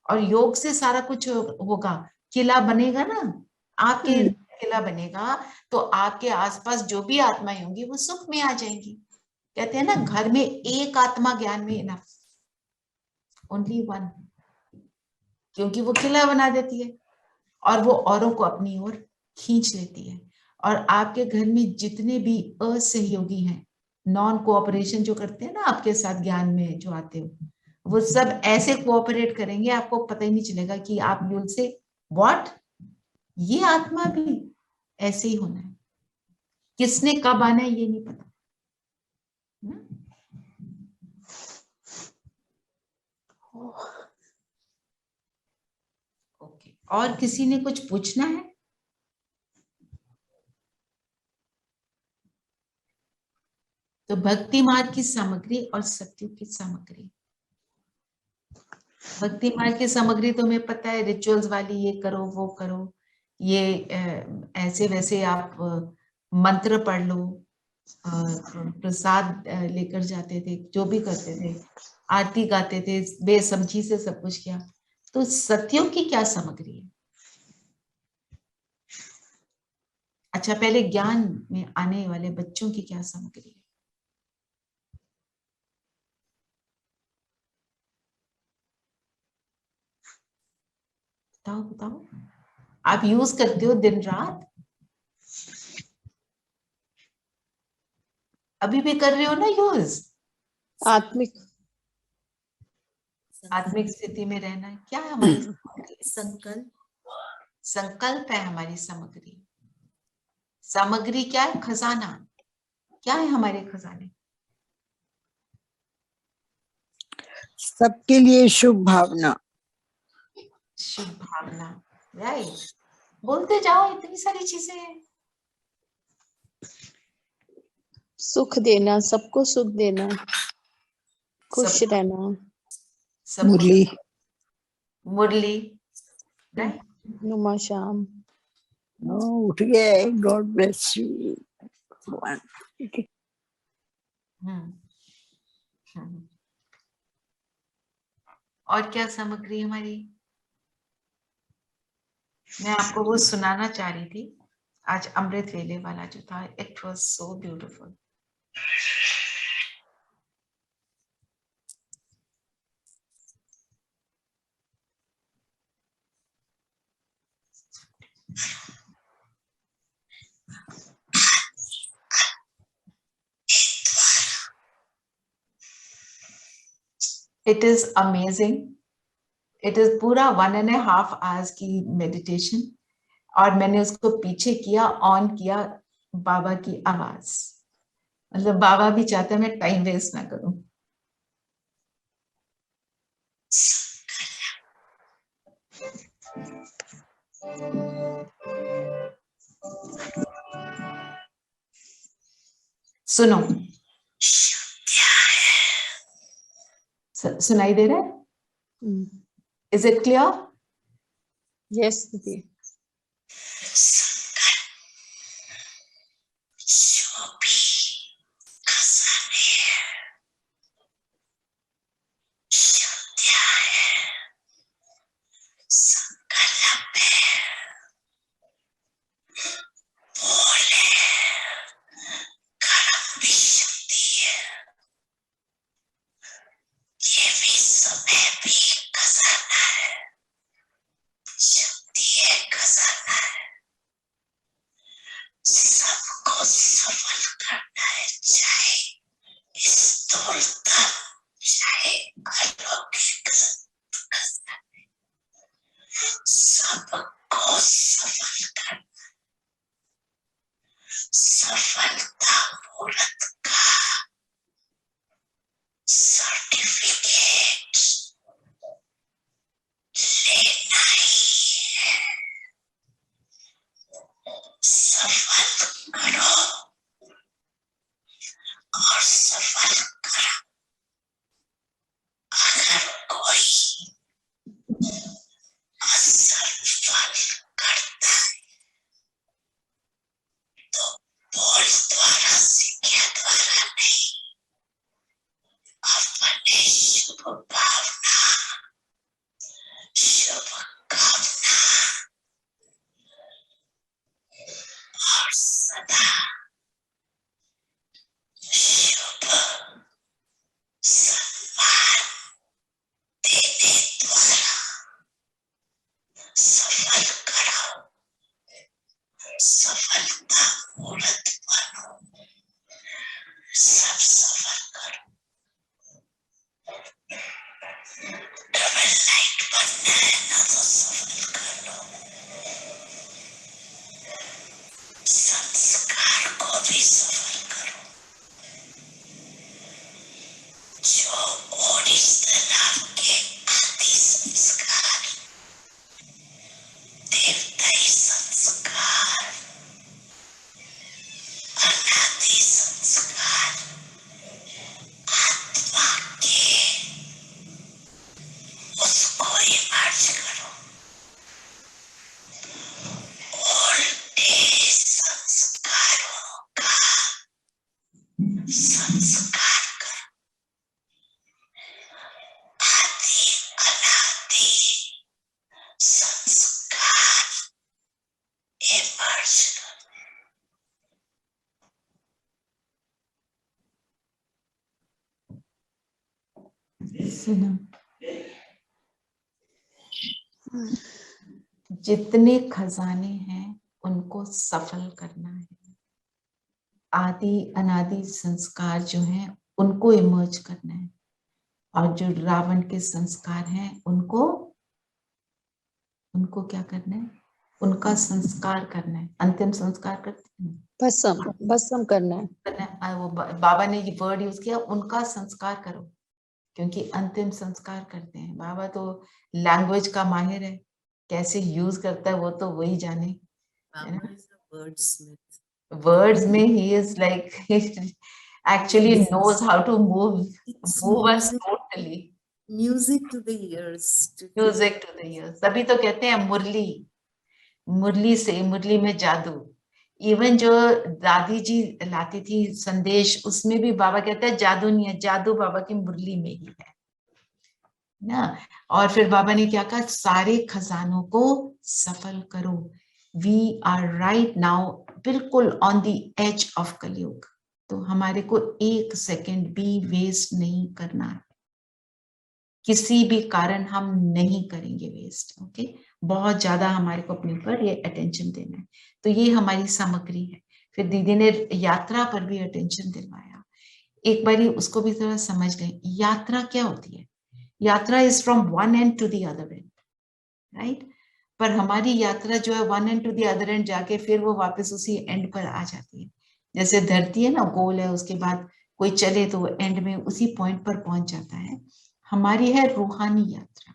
और योग से सारा कुछ होगा। किला बनेगा ना, आपके किला बनेगा तो आपके आसपास जो भी आत्माएं होंगी वो सुख में आ जाएंगी। कहते हैं ना, घर में एक आत्मा ज्ञान में इनफ, ओनली वन, क्योंकि वो किला बना देती है और वो औरों को अपनी ओर खींच लेती है। और आपके घर में जितने भी असहयोगी हैं, नॉन कोऑपरेशन जो करते हैं ना आपके साथ ज्ञान में जो आते हो, वो सब ऐसे कोऑपरेट करेंगे, आपको पता ही नहीं चलेगा कि आप यूल से व्हाट, ये आत्मा भी ऐसे ही होना है, किसने कब आना है ये नहीं पता। ओके, और किसी ने कुछ पूछना है? तो भक्ति मार्ग की सामग्री और सत्युग की सामग्री। भक्ति मार्ग की सामग्री तो हमें पता है, रिचुअल्स वाली, ये करो वो करो, ये ऐसे वैसे आप मंत्र पढ़ लो, प्रसाद लेकर जाते थे, जो भी करते थे, आरती गाते थे, बेसमझी से सब कुछ किया। तो सत्युग की क्या सामग्री है? अच्छा, पहले ज्ञान में आने वाले बच्चों की क्या सामग्री है? बताओ बताओ, आप यूज करते हो दिन रात, अभी भी कर रहे हो ना यूज? आत्मिक आत्मिक स्थिति में रहना है। क्या है हमारी संकल्प? संकल्प है हमारी सामग्री। सामग्री क्या है? खजाना। क्या है हमारे खजाने? सबके लिए शुभ भावना। शुभ भावना, राइट। बोलते जाओ, इतनी सारी चीजें हैं। सुख देना, सबको सुख देना, खुश रहना, मुरली। मुरली, राइट। नुमा श्याम। उठ गए, गॉड ब्लेस यू। और क्या सामग्री हमारी? मैं आपको वो सुनाना चाह रही थी आज, अमृत वेले वाला जो था, it was so beautiful. It is amazing. It is पूरा 1.5 hours की मेडिटेशन, और मैंने उसको पीछे किया, ऑन किया बाबा की आवाज। मतलब बाबा भी चाहते हैं मैं टाइम वेस्ट ना करूं। सुनो, सुनाई दे रहा है? Is it clear? यस दीदी। जितने खजाने हैं उनको सफल करना है। आदि अनादि संस्कार जो हैं उनको इमर्ज करना है, और जो रावण के संस्कार हैं उनको क्या करना है? उनका संस्कार करना है। अंतिम संस्कार करते हैं, भस्म करना है। वो बाबा ने ये वर्ड यूज किया, उनका संस्कार करो, क्योंकि अंतिम संस्कार करते हैं। बाबा तो लैंग्वेज का माहिर है, कैसे यूज करता है वो तो वही जाने। वर्ड्स में he is like actually knows how to move us totally. Music to the ears. Music to the ears. तभी तो कहते हैं मुरली में जादू। इवन जो दादी जी लाती थी संदेश, उसमें भी बाबा कहते हैं जादू नहीं है, जादू बाबा की मुरली में ही है ना। और फिर बाबा ने क्या कहा? सारे खजानों को सफल करो। We are right now बिल्कुल on the edge of कलयुग, तो हमारे को एक सेकंड भी वेस्ट नहीं करना है, किसी भी कारण हम नहीं करेंगे वेस्ट। ओके, बहुत ज्यादा हमारे को अपने ऊपर ये अटेंशन देना है। तो ये हमारी सामग्री है। फिर दीदी ने यात्रा पर भी अटेंशन दिलवाया। एक बारी उसको भी थोड़ा समझ लें, यात्रा क्या होती है? यात्रा is from one end to the other end, right? पर हमारी यात्रा जो है one end to the other end जाके फिर वो वापस उसी एंड पर आ जाती है। जैसे धरती है ना, गोल है, उसके बाद कोई चले तो एंड में उसी पॉइंट पर पहुंच जाता है। हमारी है रूहानी यात्रा,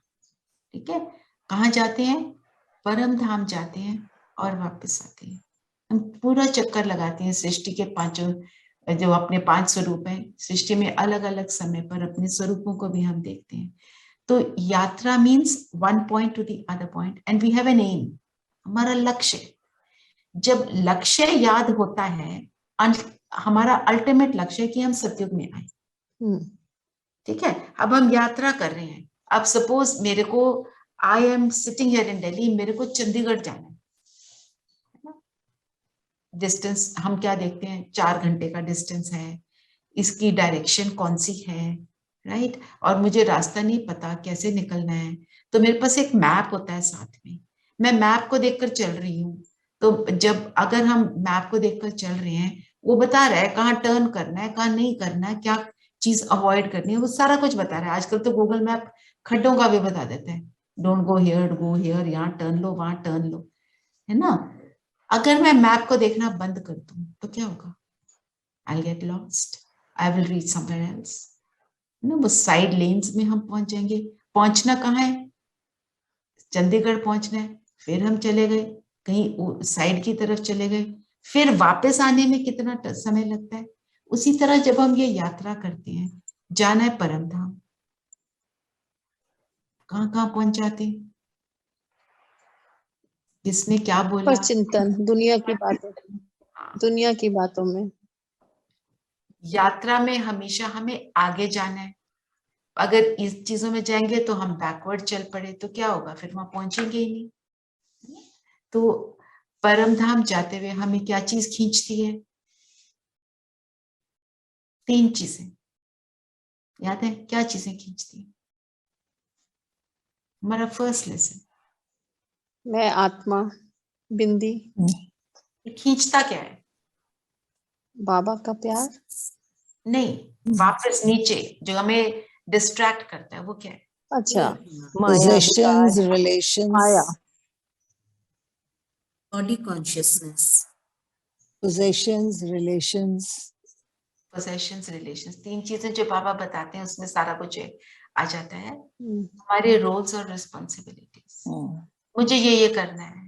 ठीक है? कहाँ जाते हैं? परम धाम जाते हैं और वापस आते हैं। हम पूरा चक्कर लगाते हैं सृष्टि के पांचों जो अपने 5 स्वरूप हैं, सृष्टि में अलग अलग समय पर अपने स्वरूपों को भी हम देखते हैं। तो यात्रा means one point to the other point and we have an aim, हमारा लक्ष्य। जब लक्ष्य याद होता है, हमारा अल्टीमेट लक्ष्य है कि हम सतयुग में आए। ठीक है, अब हम यात्रा कर रहे हैं। अब सपोज मेरे को, I am sitting here in Delhi, मेरे को चंडीगढ़ जाना है। डिस्टेंस हम क्या देखते हैं, 4 घंटे का डिस्टेंस है, इसकी डायरेक्शन कौन सी है, राइट? और मुझे रास्ता नहीं पता कैसे निकलना है, तो मेरे पास एक मैप होता है साथ में, मैं मैप को देखकर चल रही हूँ। तो जब अगर हम मैप को देखकर चल रहे हैं, वो बता रहा है कहाँ टर्न करना है, कहाँ नहीं करना है, क्या चीज अवॉइड करनी है, वो सारा कुछ बता रहा है। आजकल तो गूगल मैप खड्डों का भी बता देते हैं, don't go here, go here, यहाँ टर्न लो, वहां टर्न लो, है ना? अगर मैं मैप को देखना बंद कर दूं तो क्या होगा? I'll get lost. I will reach somewhere else. ना, वो साइड लेन्स में हम पहुंच जाएंगे। पहुंचना कहाँ है? चंडीगढ़ पहुंचना है, फिर हम चले गए कहीं साइड की तरफ चले गए, फिर वापस आने में कितना समय लगता है। उसी तरह जब हम ये यात्रा करते हैं, जाना है परम धाम, कहाँ कहाँ पहुंच जाते हैं, किसने क्या बोला, पर चिंतन दुनिया की बातों, दुनिया की बातों में। यात्रा में हमेशा हमें आगे जाना है। अगर इस चीजों में जाएंगे तो हम बैकवर्ड चल पड़े तो क्या होगा, फिर वहां पहुंचेंगे ही नहीं। तो परम धाम जाते हुए हमें क्या चीज खींचती है? 3 चीजें याद है, क्या चीजें खींचती है? हमारा फर्स्ट लेसन, मैं आत्मा, बिंदी, खींचता क्या है? बाबा का प्यार। नहीं, वापस नीचे जो हमें डिस्ट्रैक्ट करता है वो क्या है? अच्छा, Possessions, relations, माया, Body consciousness. possessions, relations. Possessions, relations, 3 चीजें जो बाबा बताते हैं उसमें सारा कुछ आ जाता है। हमारे रोल्स और रिस्पॉन्सिबिलिटीज, मुझे ये करना है,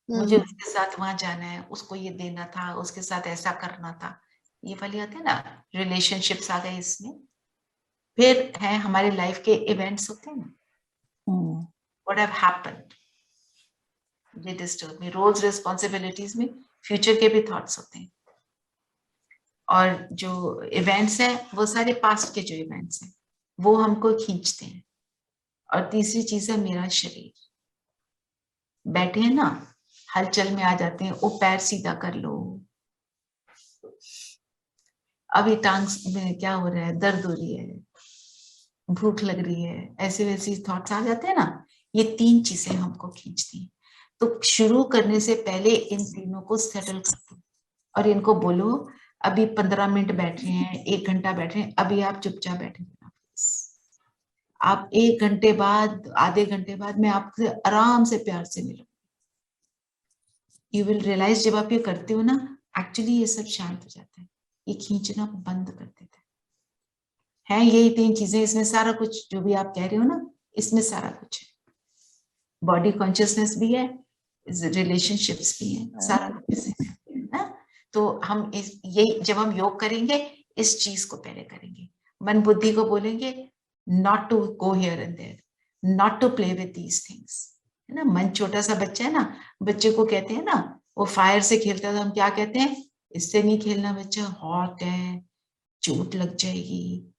मुझे उसके साथ वहां जाना है, उसको ये देना था, उसके साथ ऐसा करना था, ये वाली आते हैं ना, रिलेशनशिप्स आ गए इसमें। फिर है हमारे लाइफ के इवेंट्स होते हैं ना, व्हाट हैव हैपेंड, ये डिस्टर्ब मी। रोल्स रिस्पॉन्सिबिलिटीज में फ्यूचर के भी थॉट्स होते हैं, और जो इवेंट्स हैं वो सारे पास्ट के जो इवेंट्स हैं वो हमको खींचते हैं। और तीसरी चीज है मेरा शरीर, बैठे हैं ना, हलचल में आ जाते हैं, ओ पैर सीधा कर लो, अभी टांग में क्या हो रहा है, दर्द हो रही है, भूख लग रही है, ऐसे वैसे थॉट्स आ जाते हैं ना, ये 3 चीजें हमको खींचती हैं। तो शुरू करने से पहले इन तीनों को सेटल कर दो और इनको बोलो, अभी 15 मिनट बैठ रहे हैं, 1 घंटा बैठ रहे हैं, अभी आप चुपचाप बैठे रहना। आप 1 घंटे बाद, आधे घंटे बाद मैं आपसे आराम से प्यार से मिलूंगी। यू विल रियलाइज जब आप ये करते हो ना, एक्चुअली ये सब शांत हो जाता है, ये खींचना बंद कर देता है। यही 3 चीजें, इसमें सारा कुछ जो भी आप कह रहे हो ना, इसमें सारा कुछ है। बॉडी कॉन्शियसनेस भी है, रिलेशनशिप्स भी है, सारा कुछ है। तो हम यही जब हम योग करेंगे, इस चीज को पहले करेंगे, मन बुद्धि को बोलेंगे not to go here and there, not to play with these things, है ना। मन छोटा सा बच्चा है ना, बच्चे को कहते हैं ना, वो फायर से खेलता है तो हम क्या कहते हैं, इससे नहीं खेलना बच्चा, हॉट है, चोट लग जाएगी,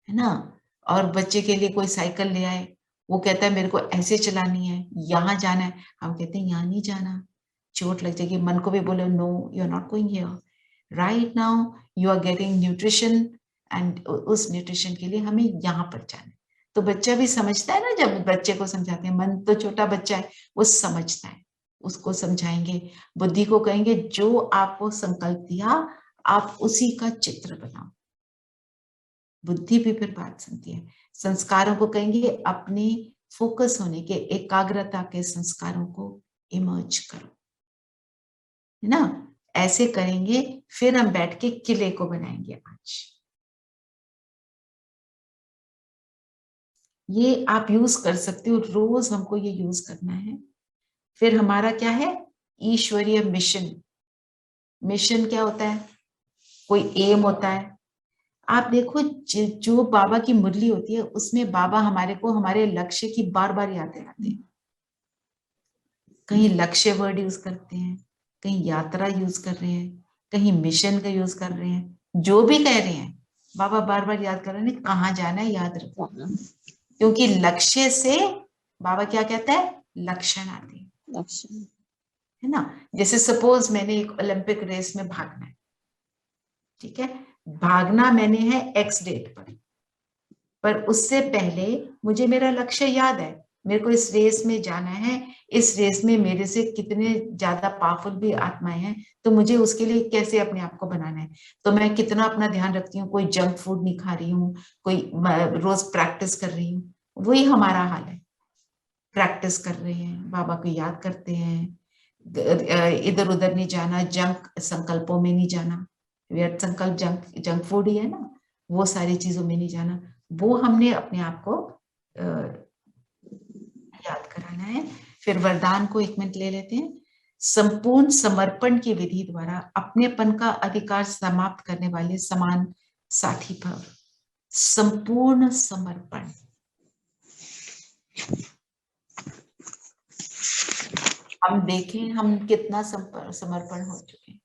है ना। और बच्चे के लिए कोई साइकिल ले आए, वो कहता है मेरे को ऐसे चलानी है, यहाँ जाना है, हम कहते हैं यहाँ नहीं जाना, चोट लग जाएगी। मन को भी बोले no, you are not going here, right now you are getting nutrition, and उस न्यूट्रिशन के लिए हमें यहाँ पर जाना है। तो बच्चा भी समझता है ना, जब बच्चे को समझाते हैं, मन तो छोटा बच्चा है, वो समझता है, उसको समझाएंगे। बुद्धि को कहेंगे जो आपको संकल्प दिया आप उसी का चित्र बनाओ, बुद्धि भी फिर बात सुनती है। संस्कारों को कहेंगे अपने फोकस होने के, एकाग्रता के संस्कारों को इमर्ज करो, है ना। ऐसे करेंगे, फिर हम बैठ के किले को बनाएंगे। आज ये आप यूज कर सकते हो, रोज हमको ये यूज करना है। फिर हमारा क्या है, ईश्वरीय मिशन। मिशन क्या होता है, कोई एम होता है। आप देखो जो बाबा की मुरली होती है उसमें बाबा हमारे को हमारे लक्ष्य की बार बार याद दिलाते हैं। कहीं लक्ष्य वर्ड यूज करते हैं, कहीं यात्रा यूज कर रहे हैं, कहीं मिशन का यूज कर रहे हैं, जो भी कह रहे हैं बाबा बार बार याद कर रहे हैं कहाँ जाना है याद रखो। क्योंकि लक्ष्य से बाबा क्या कहता है, लक्षण आते हैं, लक्षण है ना। जैसे सपोज मैंने एक ओलंपिक रेस में भागना है, ठीक है, भागना मैंने है एक्स डेट पर उससे पहले मुझे मेरा लक्ष्य याद है, मेरे को इस रेस में जाना है, इस रेस में मेरे से कितने ज्यादा पावरफुल भी आत्माएं हैं, तो मुझे उसके लिए कैसे अपने आप को बनाना है। तो मैं कितना अपना ध्यान रखती हूँ, कोई जंक फूड नहीं खा रही हूँ, कोई रोज प्रैक्टिस कर रही हूँ। वही हमारा हाल है, प्रैक्टिस कर रहे हैं, बाबा को याद करते हैं, इधर उधर नहीं जाना, जंक संकल्पों में नहीं जाना, व्यर्थ संकल्प जंक फूड ही है ना, वो सारी चीजों में नहीं जाना। वो हमने अपने आप को याद कराना है। फिर वरदान को 1 मिनट ले लेते हैं। संपूर्ण समर्पण की विधि द्वारा अपनेपन का अधिकार समाप्त करने वाले समान साथी भव। संपूर्ण समर्पण, हम देखें हम कितना समर्पण हो चुके हैं।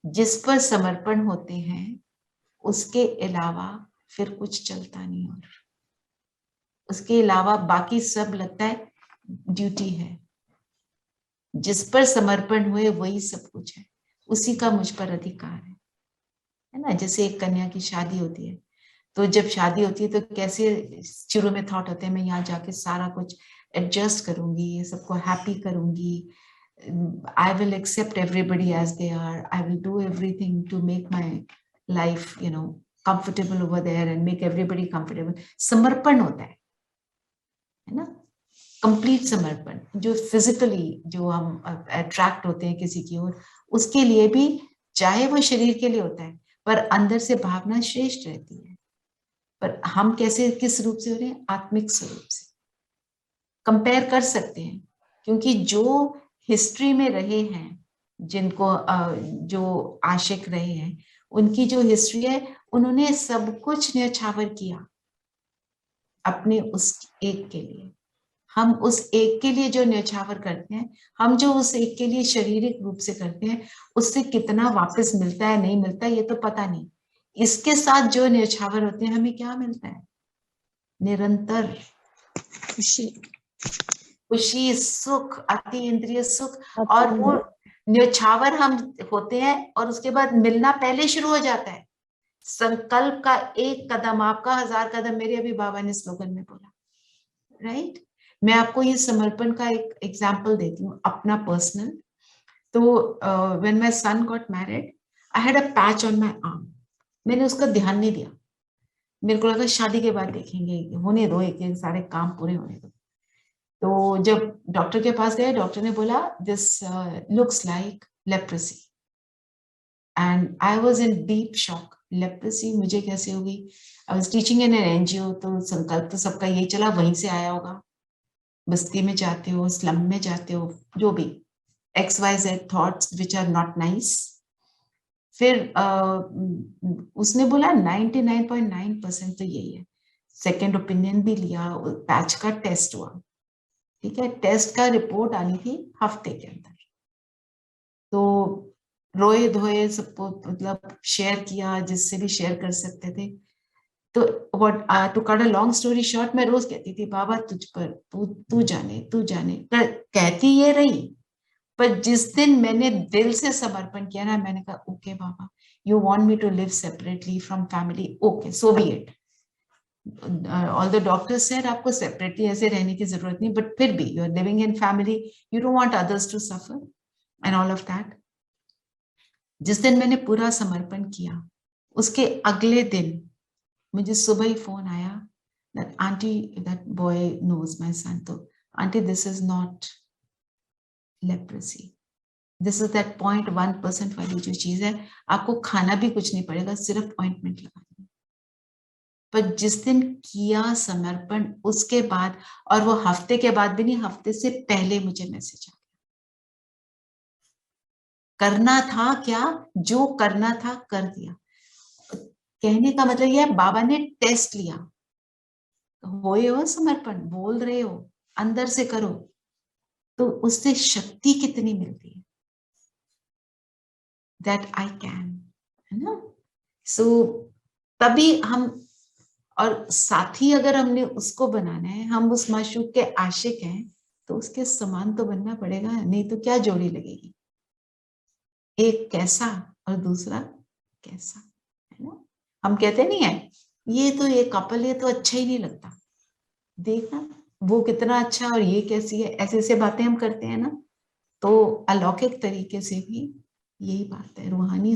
जिस पर समर्पण होते हैं उसके अलावा फिर कुछ चलता नहीं, और उसके अलावा बाकी सब लगता है ड्यूटी है। जिस पर समर्पण हुए वही सब कुछ है, उसी का मुझ पर अधिकार है ना। जैसे एक कन्या की शादी होती है, तो जब शादी होती है तो कैसे शुरू में थॉट होते हैं मैं यहाँ जाके सारा कुछ एडजस्ट करूंगी, सबको हैप्पी करूंगी, I will accept everybody as they are, I will do everything to make my life comfortable over there and make everybody comfortable. समर्पण होता है ना, कंप्लीट समर्पण, जो फिजिकली जो हम अट्रैक्ट होते हैं किसी की ओर, उसके लिए भी चाहे वो शरीर के लिए होता है, पर अंदर से भावना श्रेष्ठ रहती है। पर हम कैसे किस रूप से हो रहे हैं, आत्मिक स्वरूप से कंपेयर कर सकते हैं। क्योंकि जो हिस्ट्री में रहे हैं, जिनको जो आशिक रहे हैं, उनकी जो हिस्ट्री है, उन्होंने सब कुछ न्यौछावर किया अपने उस एक के लिए। हम उस एक के लिए जो न्यौछावर करते हैं, हम जो उस एक के लिए शारीरिक रूप से करते हैं, उससे कितना वापस मिलता है नहीं मिलता ये तो पता नहीं। इसके साथ जो न्यौछावर होते हैं हमें क्या मिलता है, निरंतर खुशी, खुशी, सुख, अति इंद्रिय सुख। और वो न्यौछावर हम होते हैं और उसके बाद मिलना पहले शुरू हो जाता है। संकल्प का एक कदम आपका 1000 कदम मेरे, अभी बाबा ने स्लोगन में बोला, राइट। मैं आपको ये समर्पण का एक एग्जाम्पल देती हूँ अपना पर्सनल। तो when my son got married, I had a patch on my arm. मैंने उसका ध्यान नहीं दिया, मेरे को लगा शादी के बाद देखेंगे, होने दो, एक एक सारे काम पूरे होने दो। तो जब डॉक्टर के पास गए, डॉक्टर ने बोला this looks like leprosy, and I was in deep shock. Leprosy मुझे कैसे होगी? I was teaching in an NGO, तो संकल्प तो सबका यही चला, वहीं से आया होगा। बस्ती में जाते हो, स्लम में जाते हो, जो भी XYZ thoughts which are not nice. फिर उसने बोला 99.9% तो यही है। सेकेंड ओपिनियन भी लिया, पैच का टेस्ट हुआ, ठीक है, टेस्ट का रिपोर्ट आनी थी हफ्ते के अंदर। तो रोए धोए सबको मतलब शेयर किया, जिससे भी शेयर कर सकते थे। तो to cut a long story short, मैं रोज कहती थी बाबा तुझ पर, तू जाने, तू जाने, कहती ये रही। पर जिस दिन मैंने दिल से समर्पण किया ना, मैंने कहा ओके बाबा, you want me to live separately from family, okay so be it. All the doctors said आपको सेपरेटली ऐसे रहने की जरूरत नहीं, बट फिर भी you are living in family, you don't want others to suffer and all of that. जिस दिन मैंने पूरा समर्पण किया, उसके अगले दिन मुझे सुबह ही फोन आया that auntie, that boy knows my son, तो auntie this is not leprosy, this is that 0.1% वाली जो चीज है, आपको खाना भी कुछ नहीं पड़ेगा, सिर्फ ऑइंटमेंट लगानी है। पर जिस दिन किया समर्पण, उसके बाद, और वो हफ्ते के बाद भी नहीं, हफ्ते से पहले मुझे मैसेज आ गया, करना था क्या, जो करना था कर दिया। कहने का मतलब यह है बाबा ने टेस्ट लिया, होए हो समर्पण, बोल रहे हो, अंदर से करो, तो उससे शक्ति कितनी मिलती है, दैट आई कैन, है ना। सो तभी हम, और साथी अगर हमने उसको बनाना है, हम उस माशूक के आशिक हैं, तो उसके समान तो बनना पड़ेगा, नहीं तो क्या जोड़ी लगेगी, एक कैसा और दूसरा कैसा, है ना। हम कहते नहीं है ये तो ये कपल, ये तो अच्छा ही नहीं लगता, देखना वो कितना अच्छा और ये कैसी है, ऐसे ऐसे बातें हम करते हैं ना। तो अलौकिक तरीके से भी यही बात है, रूहानी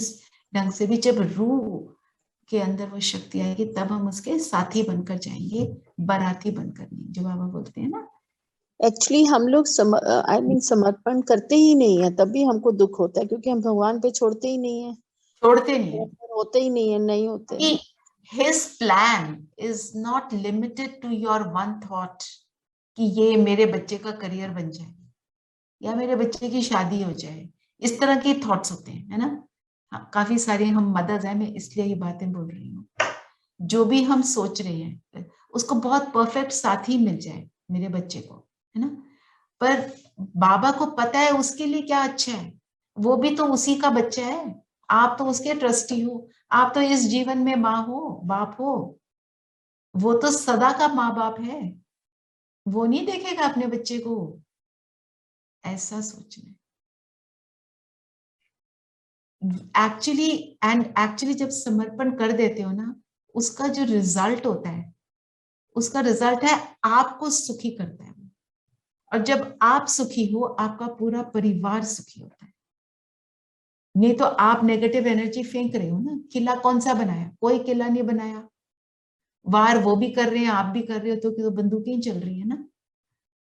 ढंग से भी जब रूह के अंदर वो शक्ति आएगी, तब हम उसके साथी बनकर जाएंगे, बाराती बनकर नहीं, जो बाबा बोलते हैं ना। एक्चुअली हम लोग समर्पण करते ही नहीं है, तभी हमको दुख होता है, क्योंकि हम भगवान पे छोड़ते ही नहीं है, छोड़ते नहीं है, होते ही नहीं है, नहीं होते हैं। His plan is not limited to your one thought कि ये मेरे बच्चे का करियर बन जाए या मेरे बच्चे की शादी हो जाए, इस तरह के थॉट्स होते हैं, है ना। हाँ, काफी सारे हम मदर्स हैं, मैं इसलिए ये बातें बोल रही हूँ। जो भी हम सोच रहे हैं उसको बहुत परफेक्ट साथी मिल जाए मेरे बच्चे को, है ना, पर बाबा को पता है उसके लिए क्या अच्छा है, वो भी तो उसी का बच्चा है, आप तो उसके ट्रस्टी हो, आप तो इस जीवन में माँ हो, बाप हो, वो तो सदा का माँ बाप है, वो नहीं देखेगा अपने बच्चे को, ऐसा सोचना एक्चुअली। एंड एक्चुअली जब समर्पण कर देते हो ना, उसका जो रिजल्ट होता है, उसका रिजल्ट है आपको सुखी करता है, और जब आप सुखी हो, आपका पूरा परिवार सुखी होता है। नहीं तो आप नेगेटिव एनर्जी फेंक रहे हो ना, किला कौन सा बनाया, कोई किला नहीं बनाया, वार वो भी कर रहे हैं, आप भी कर रहे हो, तो बंदूकें ही चल रही है ना।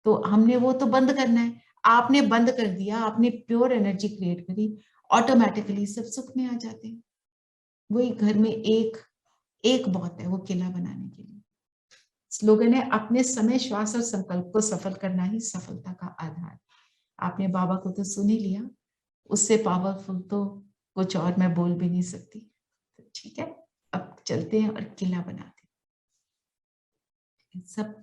तो हमने वो तो बंद करना है, आपने बंद कर दिया, आपने प्योर एनर्जी क्रिएट करी, ऑटोमेटिकली सब सुख में आ जाते हैं। वही घर में एक एक बहुत है वो किला बनाने के लिए। स्लोगन है, अपने समय, श्वास और संकल्प को सफल करना ही सफलता का आधार। आपने बाबा को तो सुन ही लिया, उससे पावरफुल तो कुछ और मैं बोल भी नहीं सकती। तो ठीक है, अब चलते हैं और किला बनाते हैं सब।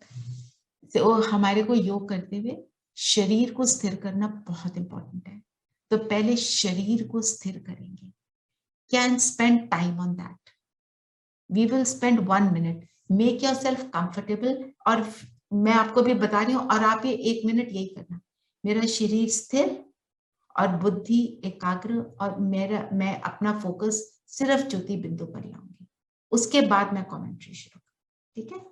तो हमारे को योग करते हुए शरीर को स्थिर करना बहुत इंपॉर्टेंट है, तो पहले शरीर को स्थिर करेंगे। Can spend time on that, we will spend 1 minute, make yourself comfortable. और मैं आपको भी बता रही हूँ, और आप ये 1 मिनट यही करना, मेरा शरीर स्थिर और बुद्धि एकाग्र, और मैं अपना फोकस सिर्फ ज्योति बिंदु पर लाऊंगी, उसके बाद मैं कमेंट्री शुरू करूँ, ठीक है।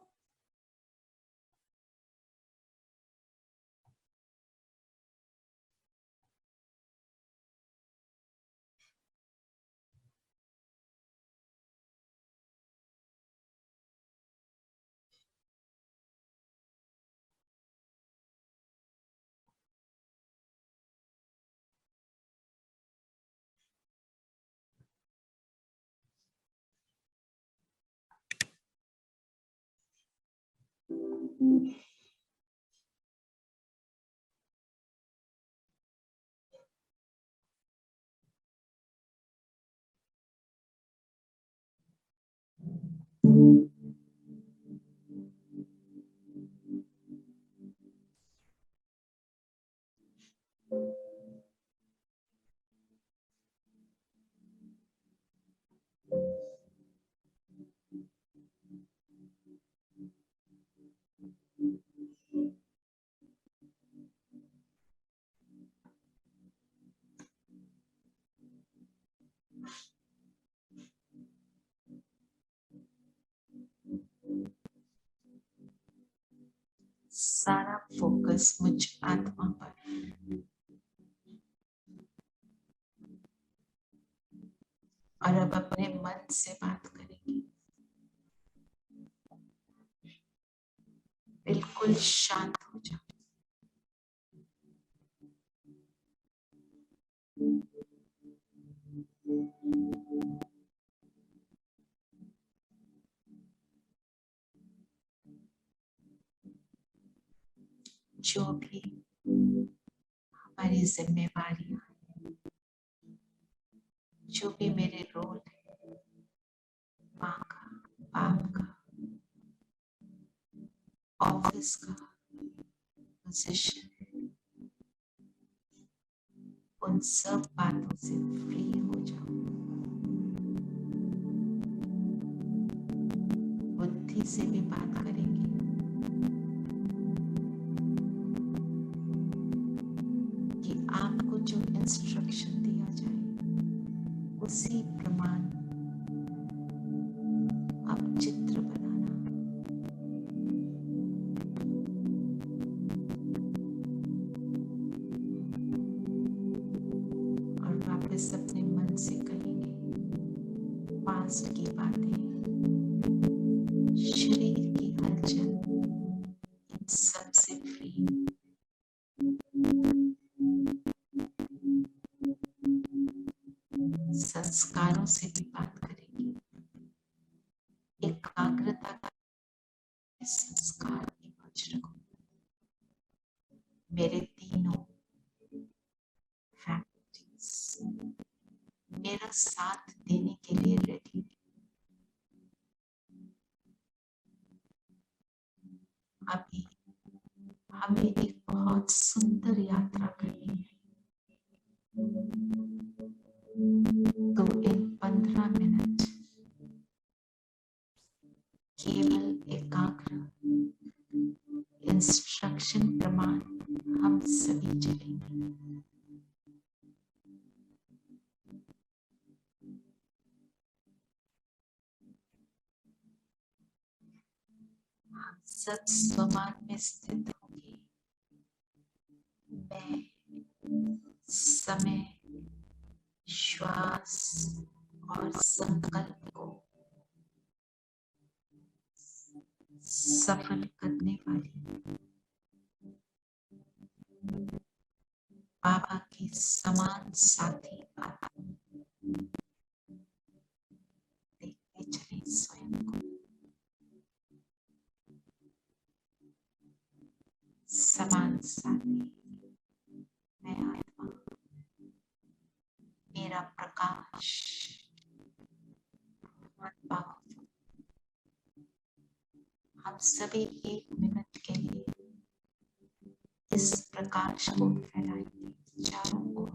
सारा फोकस मुझ आत्मा पर, और अब अपने मन से बात करेंगे, बिल्कुल शांत हो जाओ। जो भी हमारी जिम्मेवारियां, जो भी मेरे रोल है, माँ का, बाप का, ऑफिस का, पोजीशन, उन सब बातों से फ्री हो जाओ। बुद्धि से भी बात करेंगे, कि आपको जो इंस्ट्रक्शन दिया जाए उसी प्रमाण आप चित्र बनाना। और वापस अपने मन से कहेंगे पास्ट की बातें, शरीर की हलचल, इन सब से फ्री। संस्कारों से भी बात करेंगे, एकाग्रता का संस्कार इमर्ज रखो। मेरे तीनों फैक्टर्स मेरा साथ देने के लिए रेडी। अभी हमें एक बहुत सुंदर यात्रा करनी है। तो इन 15 मिनट केवल एकाग्र इंस्ट्रक्शन प्रमाण हम सभी चलेंगे। हम सब स्वमान में स्थित होंगे। मैं समय, श्वास और संकल्प को सफल करने वाली बाबा की समान साथी आत्मा देखते चले स्वयं को। समान साथी मैं आत्मा, मेरा प्रकाश हम सभी 1 मिनट के लिए इस प्रकाश को फैलाएंगे चारों ओर।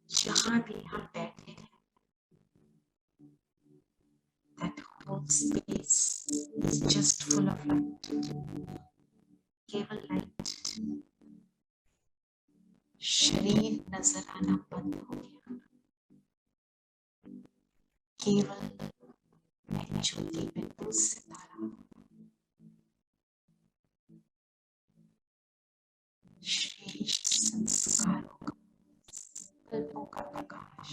जहां भी हम बैठे हैं, that whole space is just full of light. केवल लाइट। शरीर नजर आना बंद हो गया। केवल मैं ज्योति बिंदु सितारा, श्रेष्ठ संस्कारों का, कल्पों का प्रकाश।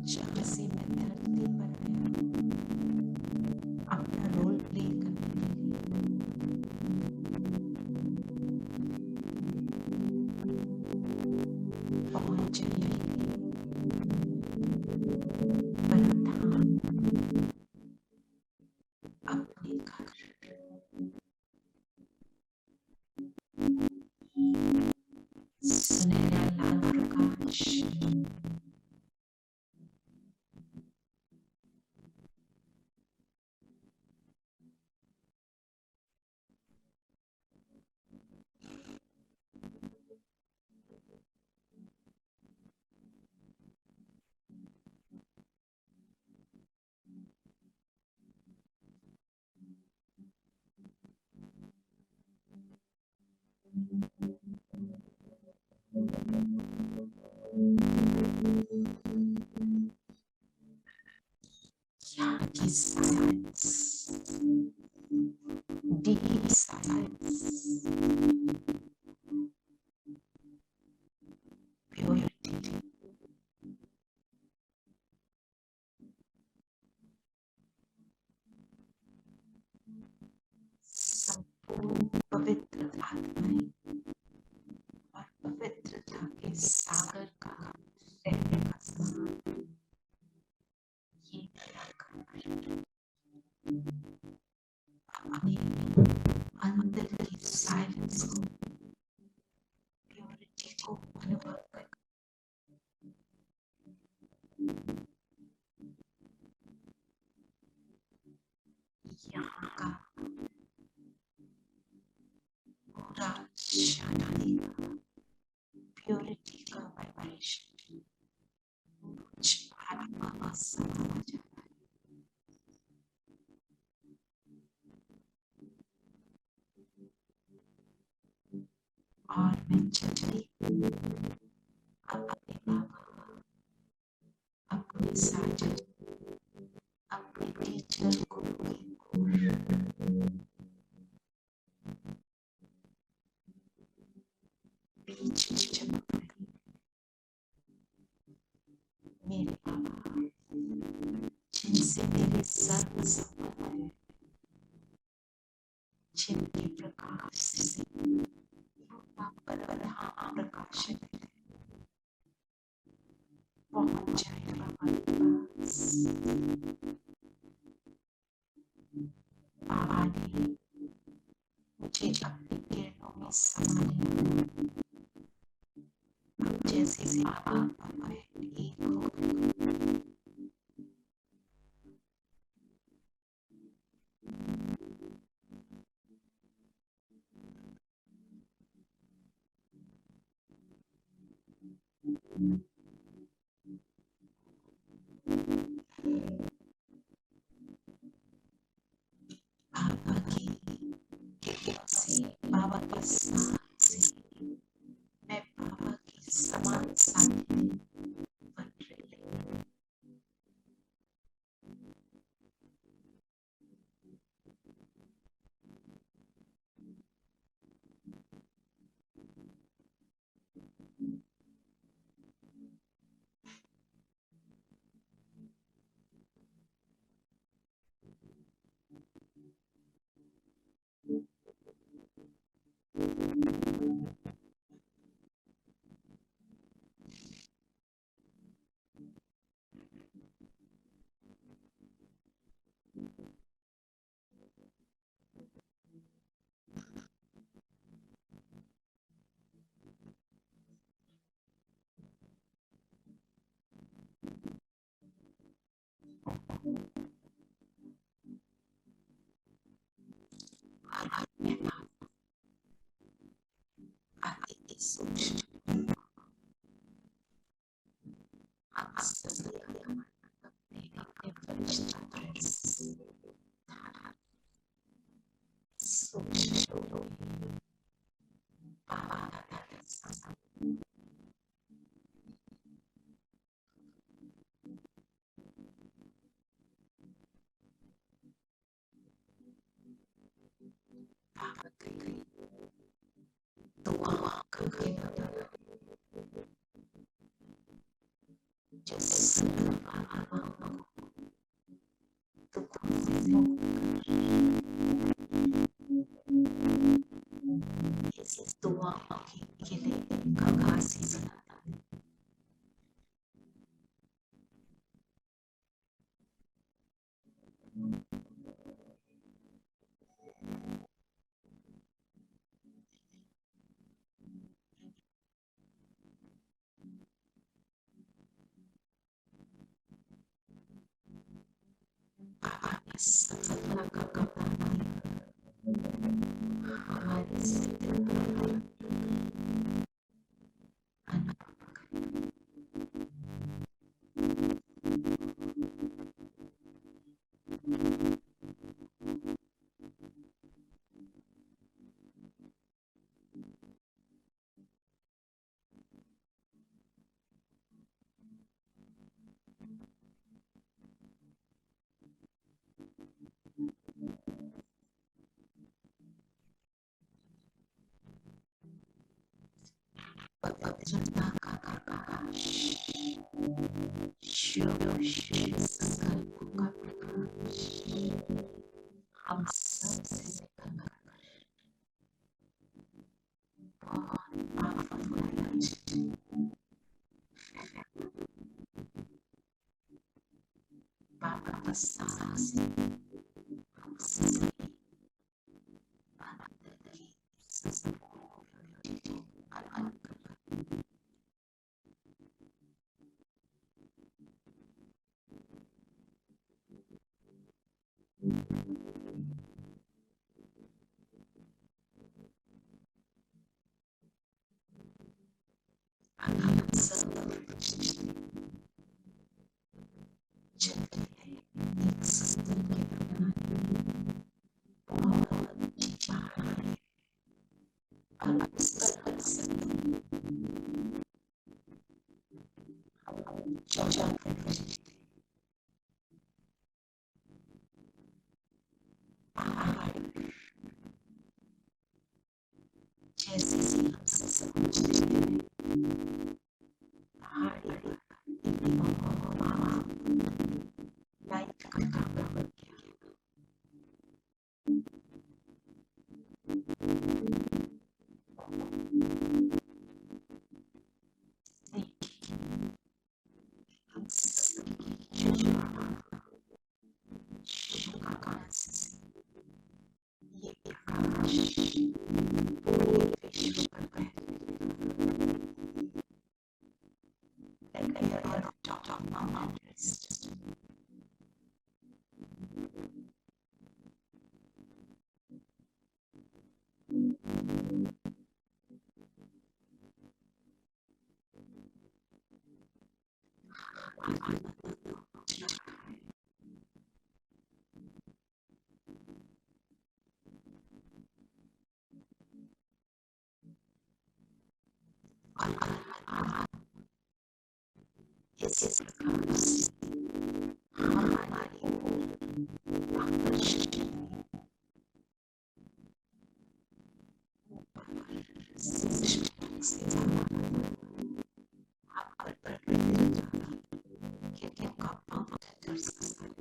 जहाँ से मैं धरती पर आया अपना रोल प्ले करने के लिए पहुंच जाइए परमधाम अपने घर। सुनहरा लाल प्रकाश यहाँ की साइलेंस, डीप साइलेंस, प्योरिटी, संपूर्ण पवित्र आत्माएं और पवित्रता के सागर का रहने का स्थान, ये मेरा घर है। अपने अंदर की साइलेंस को, प्योरिटी को अनुभव कर यहाँ का पूरा शांति का, प्योरिटी का वाइब्रेशन मुझ आत्मा में समा जाता है। और मैं चली अपने बाबा, अपने साजन, अपने टीचर गुरु की ओर बीच में चमक रही। मेरे बाबा जिनसे मेरे सर्व संबंध है, जिनके प्रकाश से प्रकाशित है, पहुंच जाए बाबा के पास। बाबा ने मुझे अपनी किरणों में समा लिया। अब जैसे बाबा बाबा एक हो गए। बाबा की किरणों से, बाबा के साथ से मैं बाबा की समान साथी बन रही हूँ। अति सूक्ष्म आप सभी अपने अपने फरिश्ता ड्रेस सूक्ष्म शोरों में बाबा दादा के साथ बाबा के दुआओं का खजाना जो इस दुआ के लिए आगाज ही बनाता है। सफलता का कमाना हमारे जिंदगी पवित्रता का प्रकाश, शिव संकल्प का प्रकाश हम सब से बहुत powerful energy बाबा का सांस हम सभी आनंद की जैसे ही हम समझते हैं लाइट का काम बन गया। हम सबकी ये प्रकाश पूरे विश्व पर फैलेगा। Like a layer on top of Mount Everest. इस प्रकार से हमारी आकर्षण से आप पर प्रकट क्योंकि आपका बहुत कर सकता है।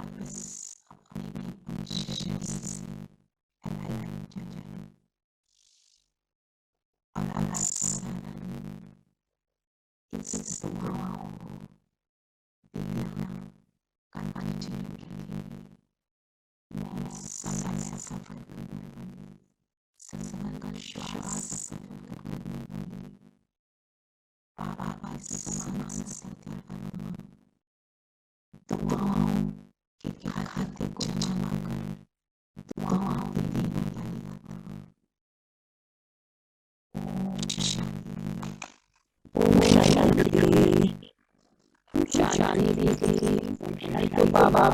वापस अपने शरीर से अलग हो जाए और आसान इस दुआओं को देना कंटिन्यू रखें। मैं समय सफर करने वाली, सफर का श्वास सफर करने वाली बाबा के समान सत्यात्मा दुआओं के खाते को जमा कर दुआओं की देने वाली आत्मा। ओम शांति। ओम शांति। शांति दीदी। Thank you Baba.